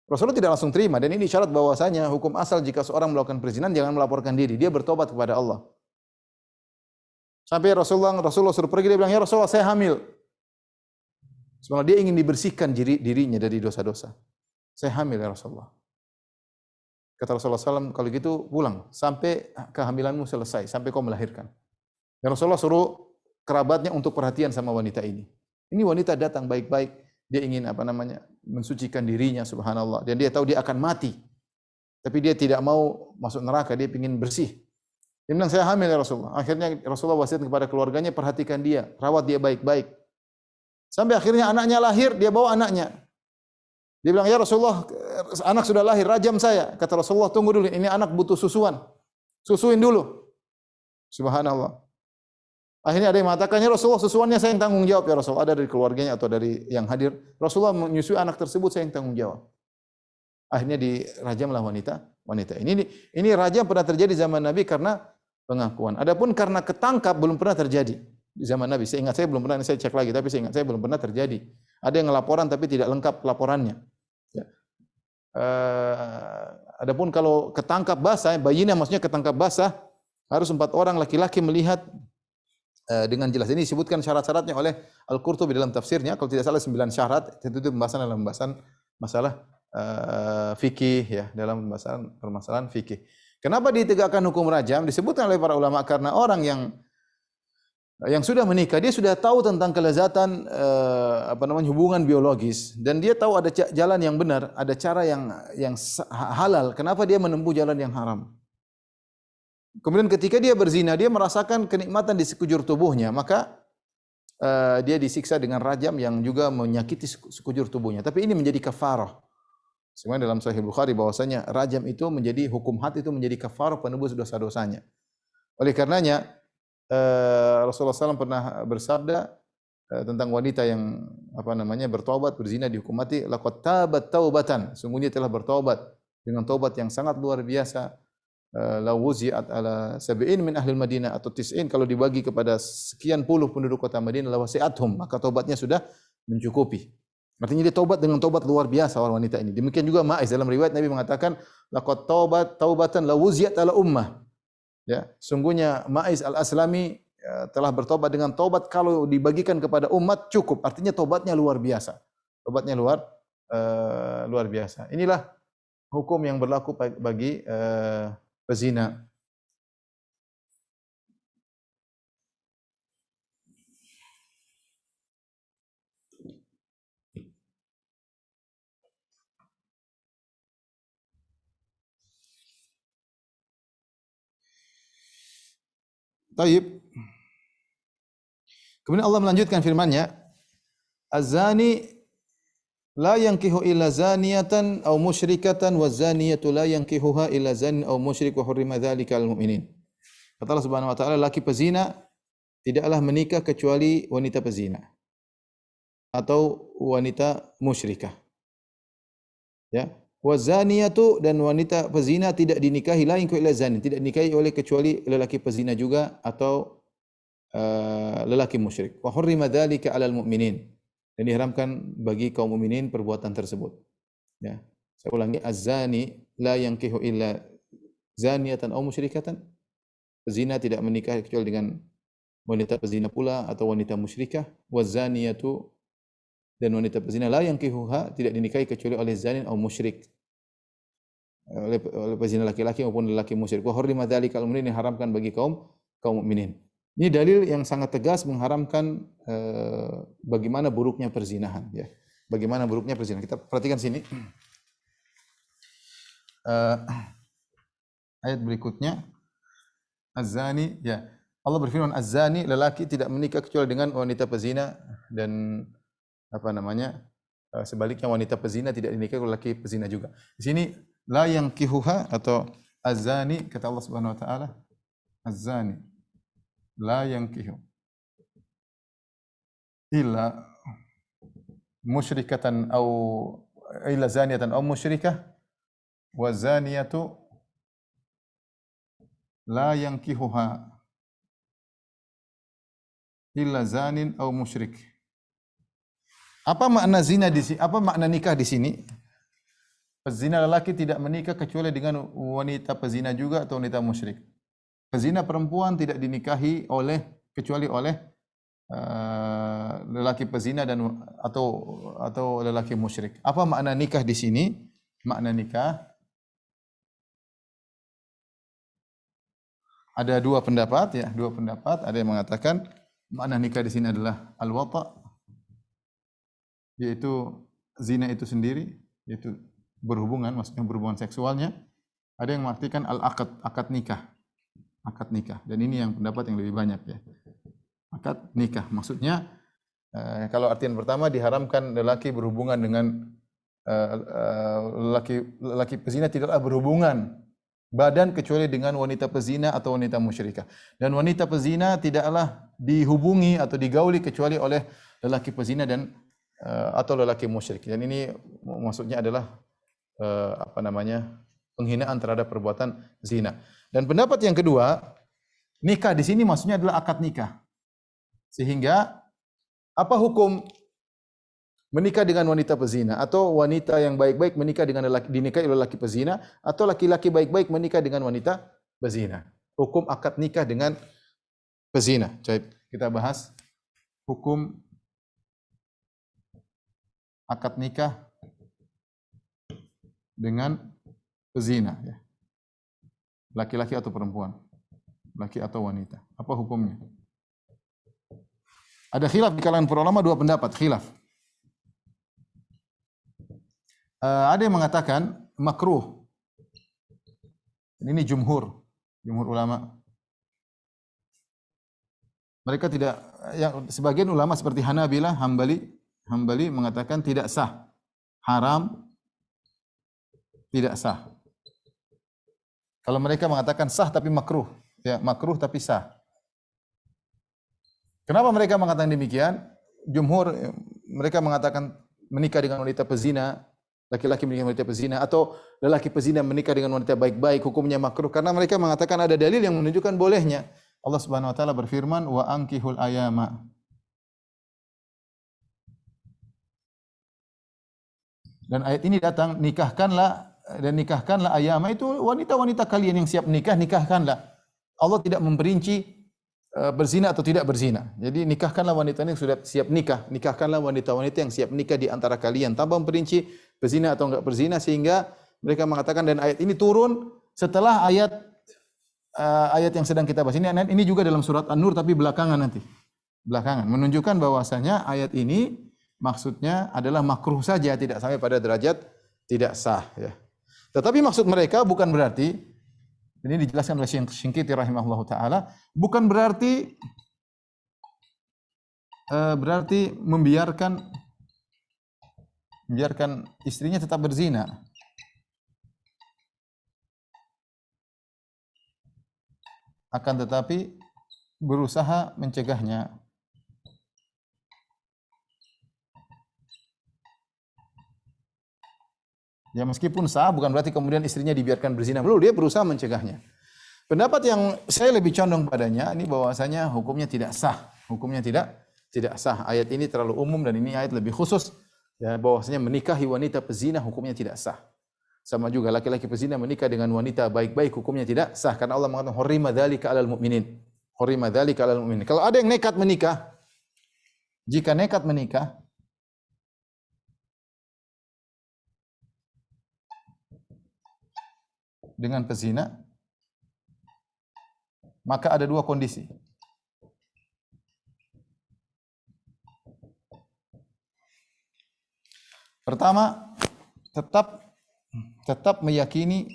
Rasulullah tidak langsung terima, dan ini syarat bahwasanya hukum asal jika seorang melakukan perzinahan jangan melaporkan diri, dia bertobat kepada Allah. Sampai Rasulullah suruh pergi, dia bilang, ya Rasulullah, saya hamil. Sebenarnya dia ingin dibersihkan dirinya dari dosa-dosa. Saya hamil ya Rasulullah. Kata Rasulullah SAW, kalau gitu pulang sampai kehamilanmu selesai, sampai kau melahirkan. Dan Rasulullah suruh kerabatnya untuk perhatian sama wanita ini. Ini wanita datang baik-baik, dia ingin mensucikan dirinya, subhanallah. Dan dia tahu dia akan mati. Tapi dia tidak mau masuk neraka, dia ingin bersih. Dia bilang, saya hamil ya Rasulullah. Akhirnya Rasulullah wasiat kepada keluarganya, perhatikan dia, rawat dia baik-baik. Sampai akhirnya anaknya lahir, dia bawa anaknya. Dia bilang, ya Rasulullah, anak sudah lahir, rajam saya. Kata Rasulullah, tunggu dulu, ini anak butuh susuan. Susuin dulu. Subhanallah. Akhirnya ada yang mengatakan, ya Rasulullah, susuannya saya yang tanggung jawab ya Rasulullah. Ada dari keluarganya atau dari yang hadir. Rasulullah menyusui anak tersebut, saya yang tanggung jawab. Akhirnya dirajamlah wanita ini. Ini rajam pernah terjadi zaman Nabi karena pengakuan. Adapun karena ketangkap belum pernah terjadi di zaman Nabi. Seingat saya belum pernah, saya cek lagi, tapi seingat saya belum pernah terjadi. Ada yang ngelaporan tapi tidak lengkap laporannya. Ya. Adapun kalau ketangkap basah, bayyinah maksudnya ketangkap basah, harus 4 orang laki-laki melihat dengan jelas. Ini disebutkan syarat-syaratnya oleh Al-Qurtubi dalam tafsirnya. Kalau tidak salah 9 syarat. Itu pembahasan dalam pembahasan masalah fikih ya, dalam permasalahan fikih. Kenapa ditegakkan hukum rajam? Disebutkan oleh para ulama karena orang yang sudah menikah, dia sudah tahu tentang kelezatan hubungan biologis, dan dia tahu ada jalan yang benar, ada cara yang halal. Kenapa dia menempuh jalan yang haram? Kemudian ketika dia berzina, dia merasakan kenikmatan di sekujur tubuhnya, maka dia disiksa dengan rajam yang juga menyakiti sekujur tubuhnya. Tapi ini menjadi kafarah. Sebenarnya dalam Sahih Bukhari bahwasanya rajam itu menjadi hukum had, itu menjadi kafarah penebus dosa-dosanya. Oleh karenanya Rasulullah SAW pernah bersabda tentang wanita yang bertobat berzina dihukum mati, laqad tabat taubatan, sungguhnya telah bertobat dengan tobat yang sangat luar biasa. La wuzi'at ala sab'in min ahli Madinah atau tis'in, kalau dibagi kepada sekian puluh penduduk kota Madinah, la wasi'athum, maka tobatnya sudah mencukupi. Artinya dia taubat dengan taubat luar biasa orang wanita ini. Demikian juga Ma'iz, dalam riwayat Nabi mengatakan laqad taubatan la wuzi'at ala ummah. Ya, sungguhnya Ma'iz Al-Aslami telah bertobat dengan taubat kalau dibagikan kepada umat cukup. Artinya taubatnya luar biasa. Tobatnya luar biasa. Inilah hukum yang berlaku bagi pezina. Taib. Kemudian Allah melanjutkan firman-Nya, "Az-zani la yankihu illa zaniyatan aw musyrikatan wa zaniyatu la yankihuha illa zanin aw musyrik wa hurrima dzalika 'alal mu'minin." Kata Allah Subhanahu wa taala, laki pezina tidaklah menikah kecuali wanita pezina atau wanita musyrikah. Ya. Wa zaniyatu, dan wanita pezina tidak dinikahi la yankihu illa zanin, tidak dinikahi oleh kecuali lelaki pezina juga atau lelaki musyrik. Wa hurrima dzalika 'alal mu'minin. Dan diharamkan bagi kaum mukminin perbuatan tersebut. Ya. Saya ulangi, az-zani la yankihu illa zaniyatan aw musyrikatan. Pezina tidak menikah kecuali dengan wanita pezina pula atau wanita musyrikah. Wa zaniyatu, dan wanita pezina la yankihuha, tidak dinikahi kecuali oleh zanin atau musyrik, oleh pezina laki-laki maupun lelaki musyrik. Wa hurrima dzalika 'alal mu'minin, diharamkan bagi kaum mukminin. Ini dalil yang sangat tegas mengharamkan bagaimana buruknya perzinahan, ya. Bagaimana buruknya perzinahan. Kita perhatikan sini. Ayat berikutnya, az-zani, ya. Allah berfirman, az-zani, lelaki tidak menikah kecuali dengan wanita pezina, dan sebaliknya wanita pezina tidak dinikahi oleh lelaki pezina juga. Di sini la yankihuha atau az-zani, kata Allah Subhanahu wa taala, az-zani la yankihu illa musyrikatan aw illa zaniyatan aw musyrikah wa zaniyatu la yankihuha illa zanin aw musyrik. Apa makna zina di sini? Apa makna nikah di sini? Pezina lelaki tidak menikah kecuali dengan wanita pezina juga atau wanita musyrik. Pezina perempuan tidak dinikahi kecuali oleh lelaki pezina atau lelaki musyrik. Apa makna nikah di sini? Makna nikah ada dua pendapat, ya, dua pendapat. Ada yang mengatakan makna nikah di sini adalah al-wata', yaitu zina itu sendiri, yaitu berhubungan, maksudnya berhubungan seksualnya. Ada yang mengartikan al-aqd, akad nikah. Akad nikah, dan ini yang pendapat yang lebih banyak, ya. Akad nikah maksudnya kalau artian pertama diharamkan lelaki berhubungan dengan lelaki pezina, tidaklah berhubungan badan kecuali dengan wanita pezina atau wanita musyrikah, dan wanita pezina tidaklah dihubungi atau digauli kecuali oleh lelaki pezina dan atau lelaki musyrik. Dan ini maksudnya adalah penghinaan terhadap perbuatan zina. Dan pendapat yang kedua, nikah di sini maksudnya adalah akad nikah. Sehingga apa hukum menikah dengan wanita pezina, atau wanita yang baik-baik menikah dengan dinikahi oleh laki pezina, atau laki-laki baik-baik menikah dengan wanita pezina? Hukum akad nikah dengan pezina. Coba kita bahas hukum akad nikah dengan pezina, ya. Laki-laki atau perempuan, laki atau wanita. Apa hukumnya? Ada khilaf di kalangan para ulama, dua pendapat, khilaf. Ada yang mengatakan makruh. Ini jumhur ulama. Mereka tidak, yang sebagian ulama seperti Hanabilah, Hambali mengatakan tidak sah, haram, tidak sah. Kalau mereka mengatakan sah tapi makruh, ya, makruh tapi sah. Kenapa mereka mengatakan demikian? Jumhur mereka mengatakan menikah dengan wanita pezina, laki-laki menikah dengan wanita pezina, atau lelaki pezina menikah dengan wanita baik-baik, hukumnya makruh karena mereka mengatakan ada dalil yang menunjukkan bolehnya. Allah Subhanahu wa taala berfirman, wa ankihul ayama. Dan ayat ini datang, nikahkanlah ayama, itu wanita-wanita kalian yang siap menikah, nikahkanlah. Allah tidak memperinci berzina atau tidak berzina. Jadi nikahkanlah wanita yang sudah siap nikah, nikahkanlah wanita-wanita yang siap nikah di antara kalian tanpa memperinci berzina atau enggak berzina, sehingga mereka mengatakan, dan ayat ini turun setelah ayat yang sedang kita bahas. Ini juga dalam surat An-Nur tapi belakangan nanti. Belakangan menunjukkan bahwasanya ayat ini maksudnya adalah makruh saja, tidak sampai pada derajat tidak sah ya. Tetapi maksud mereka bukan berarti, ini dijelaskan oleh Syekh Syinqiti rahimahullahu taala, bukan berarti membiarkan istrinya tetap berzina. Akan tetapi berusaha mencegahnya. Ya meskipun sah bukan berarti kemudian istrinya dibiarkan berzina dulu, dia berusaha mencegahnya. Pendapat yang saya lebih condong padanya ini bahwasanya hukumnya tidak sah. Hukumnya tidak sah. Ayat ini terlalu umum dan ini ayat lebih khusus ya, bahwasanya menikahi wanita pezina hukumnya tidak sah. Sama juga laki-laki pezina menikah dengan wanita baik-baik hukumnya tidak sah karena Allah mengatakan hurrima dzalika 'alal mu'minin. Hurrima dzalika 'alal mu'minin. Kalau ada yang nekat menikah, jika nekat menikah dengan pezina, maka ada dua kondisi. Pertama, tetap meyakini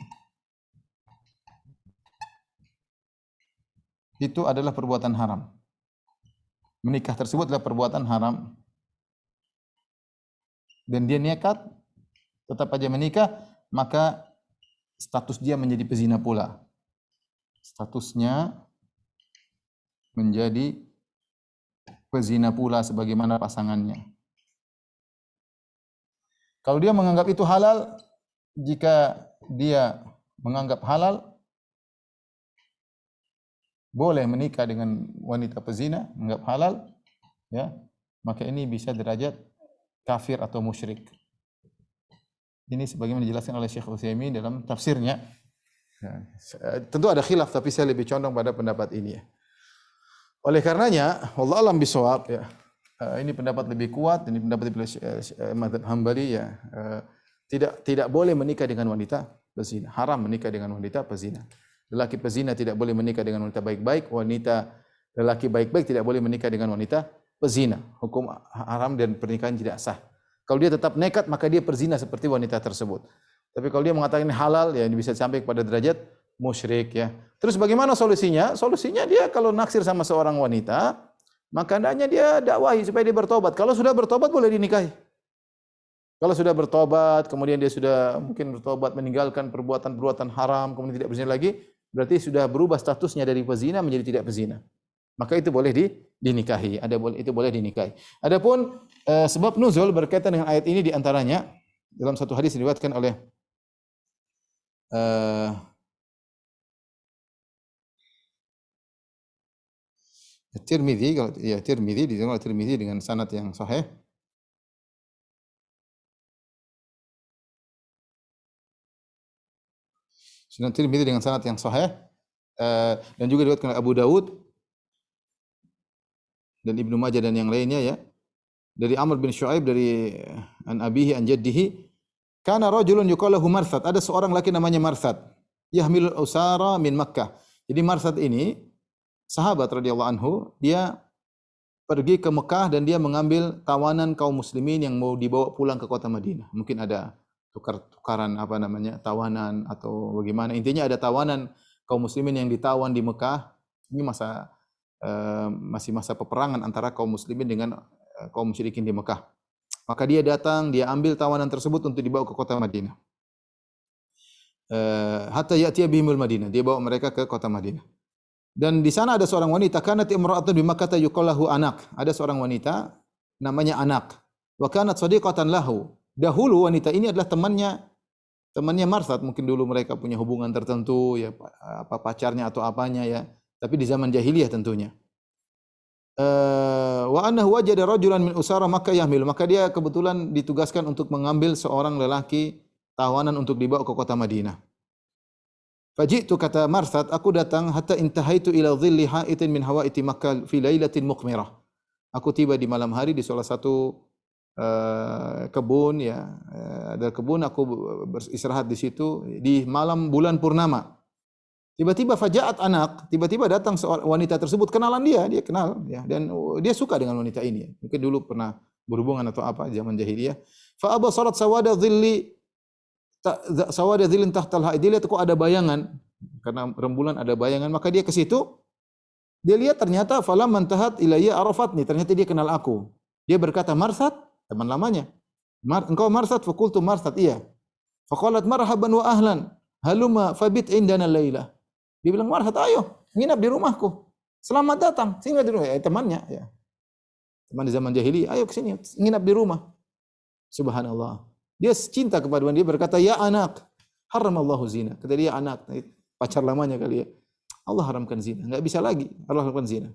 itu adalah perbuatan haram. Menikah tersebut adalah perbuatan haram. Dan dia nekat tetap aja menikah, maka status dia menjadi pezina pula. Statusnya menjadi pezina pula sebagaimana pasangannya. Kalau dia menganggap itu halal, jika dia menganggap halal, boleh menikah dengan wanita pezina, menganggap halal, ya, maka ini bisa derajat kafir atau musyrik. Ini sebagaimana dijelaskan oleh Syekh Utsaimin dalam tafsirnya. Ya, tentu ada khilaf tapi saya lebih condong pada pendapat ini ya. Oleh karenanya, wallahu a'lam bishawab ya. Ini pendapat lebih kuat, ini pendapat mazhab Hambali ya. Tidak boleh menikah dengan wanita pezina. Haram menikah dengan wanita pezina. Lelaki pezina tidak boleh menikah dengan wanita baik-baik, lelaki baik-baik tidak boleh menikah dengan wanita pezina. Hukum haram dan pernikahan tidak sah. Kalau dia tetap nekat maka dia perzina seperti wanita tersebut. Tapi kalau dia mengatakan ini halal ya ini bisa sampai kepada derajat musyrik ya. Terus bagaimana solusinya? Solusinya dia kalau naksir sama seorang wanita, maka hendaknya dia dakwahi supaya dia bertobat. Kalau sudah bertobat boleh dinikahi. Kalau sudah bertobat, kemudian dia sudah mungkin bertobat meninggalkan perbuatan-perbuatan haram, kemudian tidak berzina lagi, berarti sudah berubah statusnya dari pezina menjadi tidak pezina. Maka itu boleh dinikahi. Itu boleh dinikahi. Adapun sebab nuzul berkaitan dengan ayat ini diantaranya dalam satu hadis diriwayatkan oleh Tirmidzi, kalau ya Tirmidzi diriwayatkan oleh Tirmidzi dengan sanad yang sahih. Sunan Tirmidzi dengan sanad yang sahih dan juga diriwayatkan oleh Abu Dawud dan Ibnu Majah dan yang lainnya ya. Dari Amr bin Shu'aib dari an abihi an jaddihi, kana rajulun yuqalu lahu Marsad, ada seorang laki namanya Marsad, yahmilul usara min Makkah. Jadi Marsad ini sahabat radhiyallahu anhu, dia pergi ke Mekah dan dia mengambil tawanan kaum muslimin yang mau dibawa pulang ke kota Madinah. Mungkin ada tukaran tawanan atau bagaimana. Intinya ada tawanan kaum muslimin yang ditawan di Mekah. Ini masih masa peperangan antara kaum muslimin dengan kaum musyrikin di Mekah. Maka dia datang, dia ambil tawanan tersebut untuk dibawa ke kota Madinah. Hatta ya'tiya bihimul Madinah, dia bawa mereka ke kota Madinah. Dan di sana ada seorang wanita, kanat imra'atun bi Makkah yuqallahu Anak. Ada seorang wanita namanya Anak. Wa kanat shadiqatan lahu. Dahulu wanita ini adalah temannya Marsad, mungkin dulu mereka punya hubungan tertentu ya, apa pacarnya atau apanya ya. Tapi di zaman jahiliyah tentunya. Wa annahu wajada rajulan min usara Makkah yahmil, maka dia kebetulan ditugaskan untuk mengambil seorang lelaki tawanan untuk dibawa ke kota Madinah. Faji'tu kata Marsad, aku datang hatta intahaitu ila dhilli ha'itin min hawaiti Makkah fi lailatin muqmirah. Aku tiba di malam hari di salah satu kebun ya, ada kebun, aku beristirahat di situ di malam bulan purnama. Tiba-tiba faja'at anak, tiba-tiba datang seorang wanita tersebut, kenalan dia kenal ya, dan dia suka dengan wanita ini. Mungkin dulu pernah berhubungan atau apa zaman jahiliyah. Fa abasarat sawada dhilli sawada dhillin tahtal ha'id. Dia lihat kok ada bayangan, karena rembulan ada bayangan, maka dia ke situ. Dia lihat ternyata falam mantahat ilayya arafatni, ternyata dia kenal aku. Dia berkata, Marsad, teman lamanya. Engkau Marsad? Faqultu Marsad, iya. Faqalat marhaban wa ahlan, haluma fabit indana layla. Dia bilang, Marsad, ayo, nginap di rumahku. Selamat datang, singgah di rumah. Ya, temannya, ya. Teman di zaman jahili, ayo ke sini, nginap di rumah. Subhanallah. Dia cinta kepada wanita, dia berkata, ya anak, haramallahu zina. Kata dia, anak, pacar lamanya kali ya. Allah haramkan zina, enggak bisa lagi Allah haramkan zina.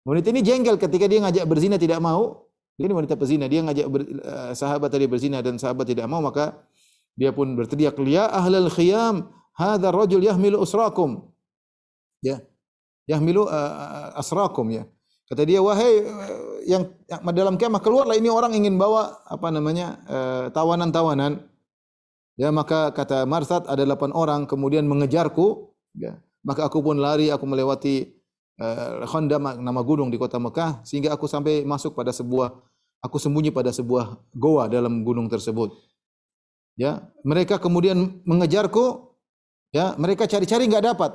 Wanita ini jengkel ketika dia ngajak berzina tidak mau. Dia ini wanita pezina, dia ngajak sahabat tadi berzina dan sahabat tidak mau, maka dia pun berteriak, ya ahlal khiyam, hadzal rajul yahmilu usrakum. Ya. Yahmilu asrakum ya. Kata dia, wahai yang dalam kemah, keluarlah, ini orang ingin bawa tawanan-tawanan. Ya, maka kata Marsad, ada 8 orang kemudian mengejarku, ya. Maka aku pun lari, aku melewati Khandam, nama gunung di kota Mekah, sehingga aku sampai masuk pada aku sembunyi pada sebuah goa dalam gunung tersebut. Ya, mereka kemudian mengejarku, ya, mereka cari-cari enggak dapat.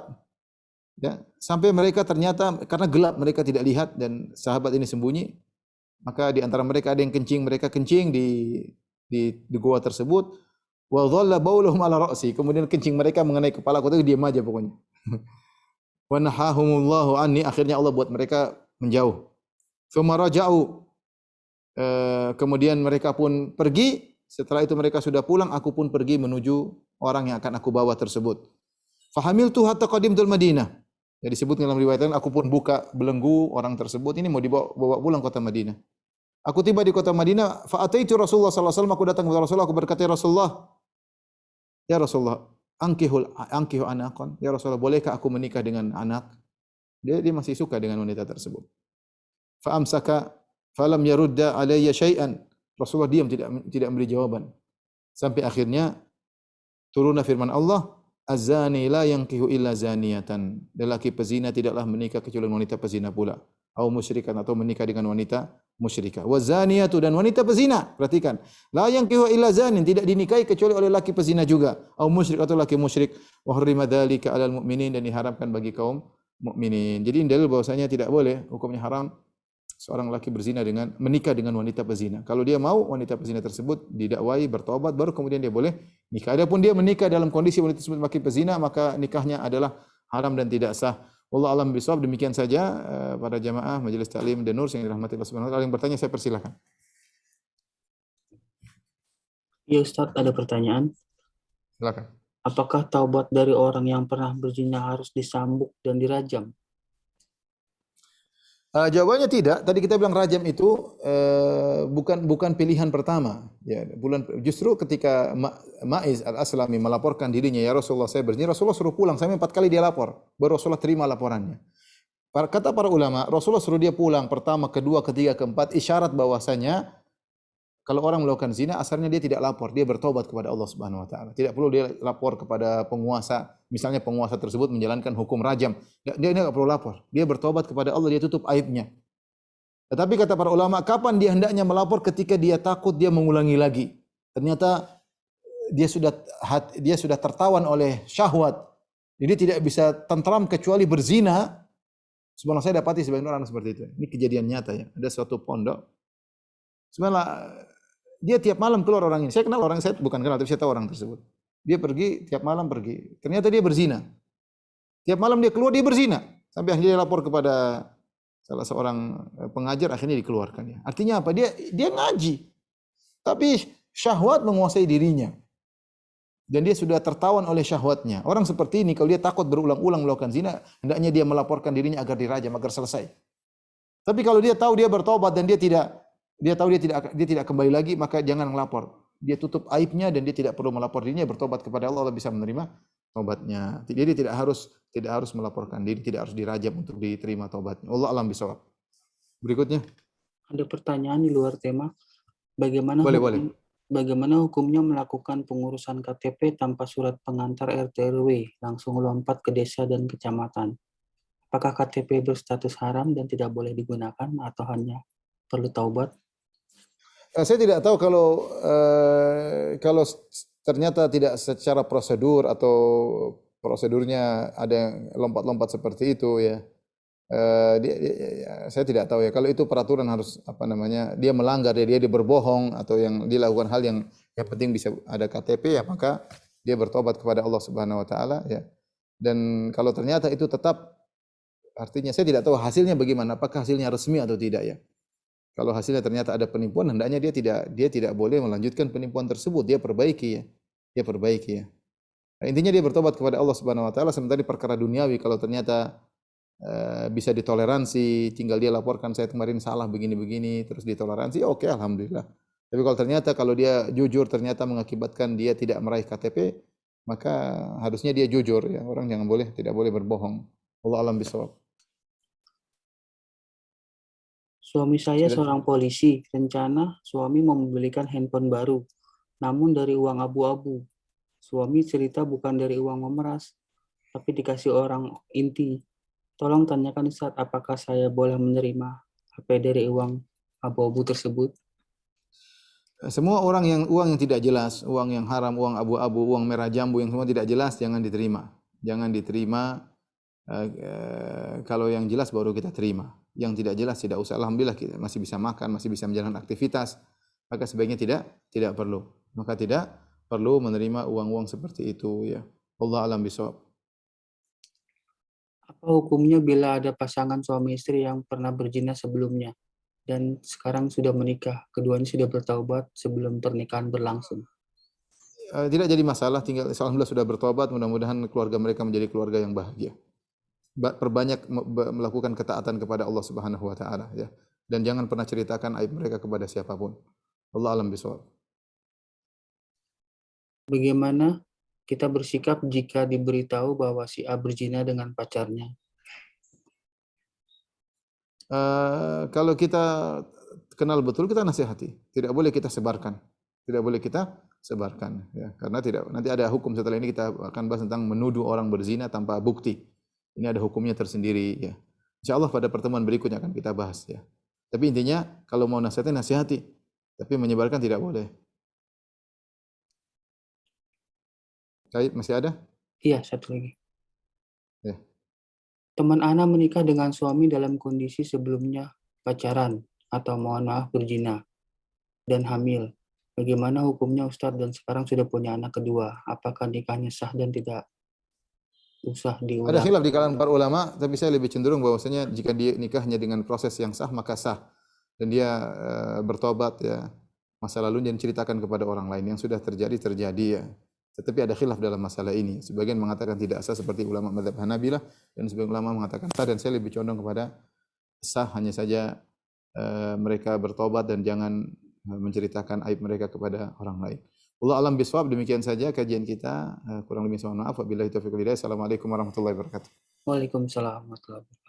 Ya, sampai mereka ternyata karena gelap mereka tidak lihat dan sahabat ini sembunyi, maka di antara mereka ada yang kencing, mereka kencing di goa tersebut. Wa dhalla bauluhum ala ra'si, kemudian kencing mereka mengenai kepala aku, diam aja pokoknya. Wa nahahumullahu anni, akhirnya Allah buat mereka menjauh. Tsumma raja'u, kemudian mereka pun pergi. Setelah itu mereka sudah pulang, aku pun pergi menuju orang yang akan aku bawa tersebut. Fahamiltu hatta qadimtul Madinah. Ya, disebutkan dalam riwayat lain, aku pun buka belenggu orang tersebut, ini mau dibawa pulang kota Madinah. Aku tiba di kota Madinah, fa ataitu Rasulullah sallallahu alaihi wasallam, aku datang kepada Rasulullah, aku berkata, ya Rasulullah, angkihu anakon. Ya Rasulullah, bolehkah aku menikah dengan anak? Dia masih suka dengan wanita tersebut. Fa amsaka falam yarudda alayya syai'an. Rasulullah diam, tidak memberi jawaban. Sampai akhirnya turunlah firman Allah, az-zani la yankihu illa zaniyatan. Lelaki pezina tidaklah menikah kecuali wanita pezina pula. Atau musyrikan, atau menikah dengan wanita musyrikah. Wa zaniyatu, dan wanita pezina, perhatikan, la yankihu illa zanin, tidak dinikahi kecuali oleh laki pezina juga. Atau musyrik, atau laki musyrik. Wa hurrima dzalika 'alal mu'minin, dan diharamkan bagi kaum mukminin. Jadi dalil bahwasanya tidak boleh, hukumnya haram seorang laki menikah dengan wanita pezina. Kalau dia mau wanita pezina tersebut didakwai, bertobat, baru kemudian dia boleh nikah. Adapun dia menikah dalam kondisi wanita tersebut laki pezina, maka nikahnya adalah haram dan tidak sah. Wallahu a'lam bishawab. Demikian saja para jamaah Majelis Taklim dan Nur yang dirahmati Allah Subhanahu wa taala. Yang bertanya saya persilakan. Ya Ustaz, ada pertanyaan. Silakan. Apakah taubat dari orang yang pernah berzina harus disambuk dan dirajam? Jawabannya tidak. Tadi kita bilang rajam itu bukan pilihan pertama. Ya, justru ketika Ma'iz al-Aslami melaporkan dirinya, ya Rasulullah saya berzina, Rasulullah suruh pulang. Sampai 4 kali dia lapor, baru Rasulullah terima laporannya. Kata para ulama, Rasulullah suruh dia pulang pertama, kedua, ketiga, keempat, isyarat bahwasanya kalau orang melakukan zina, asalnya dia tidak lapor, dia bertobat kepada Allah Subhanahu wa taala. Tidak perlu dia lapor kepada penguasa, misalnya penguasa tersebut menjalankan hukum rajam. Dia enggak perlu lapor. Dia bertobat kepada Allah, dia tutup aibnya. Tetapi kata para ulama, kapan dia hendaknya melapor? Ketika dia takut dia mengulangi lagi. Ternyata dia sudah tertawan oleh syahwat. Jadi tidak bisa tentram kecuali berzina. Subhanallah, saya dapati sebagian orang seperti itu. Ini kejadian nyata ya. Ada suatu pondok. Subhanallah, dia tiap malam keluar orang ini. Saya kenal orang, saya bukan kenal, tapi saya tahu orang tersebut. Dia pergi, tiap malam pergi. Ternyata dia berzina. Tiap malam dia keluar, dia berzina. Sampai akhirnya dia lapor kepada salah seorang pengajar, akhirnya dikeluarkan. Ya. Artinya apa? Dia ngaji. Tapi syahwat menguasai dirinya. Dan dia sudah tertawan oleh syahwatnya. Orang seperti ini, kalau dia takut berulang-ulang melakukan zina, hendaknya dia melaporkan dirinya agar dirajam, agar selesai. Tapi kalau dia tahu dia bertobat dan dia tidak kembali lagi, maka jangan melapor. Dia tutup aibnya dan dia tidak perlu melapor dirinya, bertobat kepada Allah, Allah bisa menerima tobatnya. Jadi tidak harus melaporkan diri, tidak harus dirajam untuk diterima tobatnya. Allah alam bisawab. Berikutnya, Ada pertanyaan di luar tema. Bagaimana boleh boleh. hukum bagaimana hukumnya melakukan pengurusan KTP tanpa surat pengantar RT RW, langsung lompat ke desa dan kecamatan? Apakah KTP berstatus haram dan tidak boleh digunakan atau hanya perlu taubat? Saya tidak tahu kalau ternyata tidak secara prosedur atau prosedurnya ada yang lompat-lompat seperti itu ya. Saya tidak tahu ya. Kalau itu peraturan harus apa namanya, dia melanggar ya, dia berbohong atau yang dilakukan hal yang penting bisa ada KTP ya, maka dia bertobat kepada Allah Subhanahu wa taala ya. Dan kalau ternyata itu tetap, artinya saya tidak tahu hasilnya bagaimana, apakah hasilnya resmi atau tidak ya. Kalau hasilnya ternyata ada penipuan, hendaknya dia tidak boleh melanjutkan penipuan tersebut, dia perbaiki ya. Dia perbaiki ya. Nah, intinya dia bertobat kepada Allah Subhanahu wa taala. Sementara di perkara duniawi kalau ternyata bisa ditoleransi, tinggal dia laporkan saya kemarin salah begini-begini, terus ditoleransi, oke, alhamdulillah. Tapi kalau ternyata kalau dia jujur ternyata mengakibatkan dia tidak meraih KTP, maka harusnya dia jujur ya. Orang tidak boleh berbohong. Allah alam bisawab. Suami saya Sudah. seorang polisi. Rencana suami mau membelikan handphone baru, namun dari uang abu-abu. Suami cerita bukan dari uang memeras, tapi dikasih orang inti. Tolong tanyakan Ustaz, apakah saya boleh menerima HP dari uang abu-abu tersebut? Semua uang yang tidak jelas, uang yang haram, uang abu-abu, uang merah jambu yang semua tidak jelas jangan diterima. Jangan diterima. Kalau yang jelas baru kita terima. Yang tidak jelas tidak usah. Alhamdulillah kita masih bisa makan, masih bisa menjalankan aktivitas. Maka sebaiknya tidak perlu. Maka tidak perlu menerima uang-uang seperti itu ya. Allah alam bisawab. Apa hukumnya bila ada pasangan suami istri yang pernah berzina sebelumnya dan sekarang sudah menikah, keduanya sudah bertaubat sebelum pernikahan berlangsung? Tidak jadi masalah, tinggal alhamdulillah sudah bertobat, mudah-mudahan keluarga mereka menjadi keluarga yang bahagia. Perbanyak melakukan ketaatan kepada Allah Subhanahu wa taala ya. Dan jangan pernah ceritakan aib mereka kepada siapapun. Allah alam bisawab. Bagaimana kita bersikap jika diberitahu bahwa si A berzina dengan pacarnya? Kalau kita kenal betul kita nasihati, tidak boleh kita sebarkan. Tidak boleh kita sebarkan ya. Karena nanti ada hukum setelah ini kita akan bahas tentang menuduh orang berzina tanpa bukti. Ini ada hukumnya tersendiri ya. Insyaallah pada pertemuan berikutnya akan kita bahas ya. Tapi intinya kalau mau nasihati, tapi menyebarkan tidak boleh. Baik, masih ada? Iya, satu lagi. Ya. Teman Ana menikah dengan suami dalam kondisi sebelumnya pacaran atau mohon maaf berzina dan hamil. Bagaimana hukumnya Ustadz dan sekarang sudah punya anak kedua? Apakah nikahnya sah dan tidak usah Ada diulang? khilaf di kalangan para ulama, tapi saya lebih cenderung bahwasanya jika dia nikahnya dengan proses yang sah maka sah dan dia bertobat ya, masa lalu dan ceritakan kepada orang lain yang sudah terjadi ya. Tetapi ada khilaf dalam masalah ini. Sebagian mengatakan tidak sah seperti ulama mazhab Hanabilah dan sebagian ulama mengatakan sah, dan saya lebih condong kepada sah, hanya saja mereka bertobat dan jangan menceritakan aib mereka kepada orang lain. Allah alam biswab, demikian saja kajian kita. Kurang lebih mohon maaf. Wabillahi taufiq wal hidayah. Assalamualaikum warahmatullahi wabarakatuh. Waalaikumsalam warahmatullahi wabarakatuh.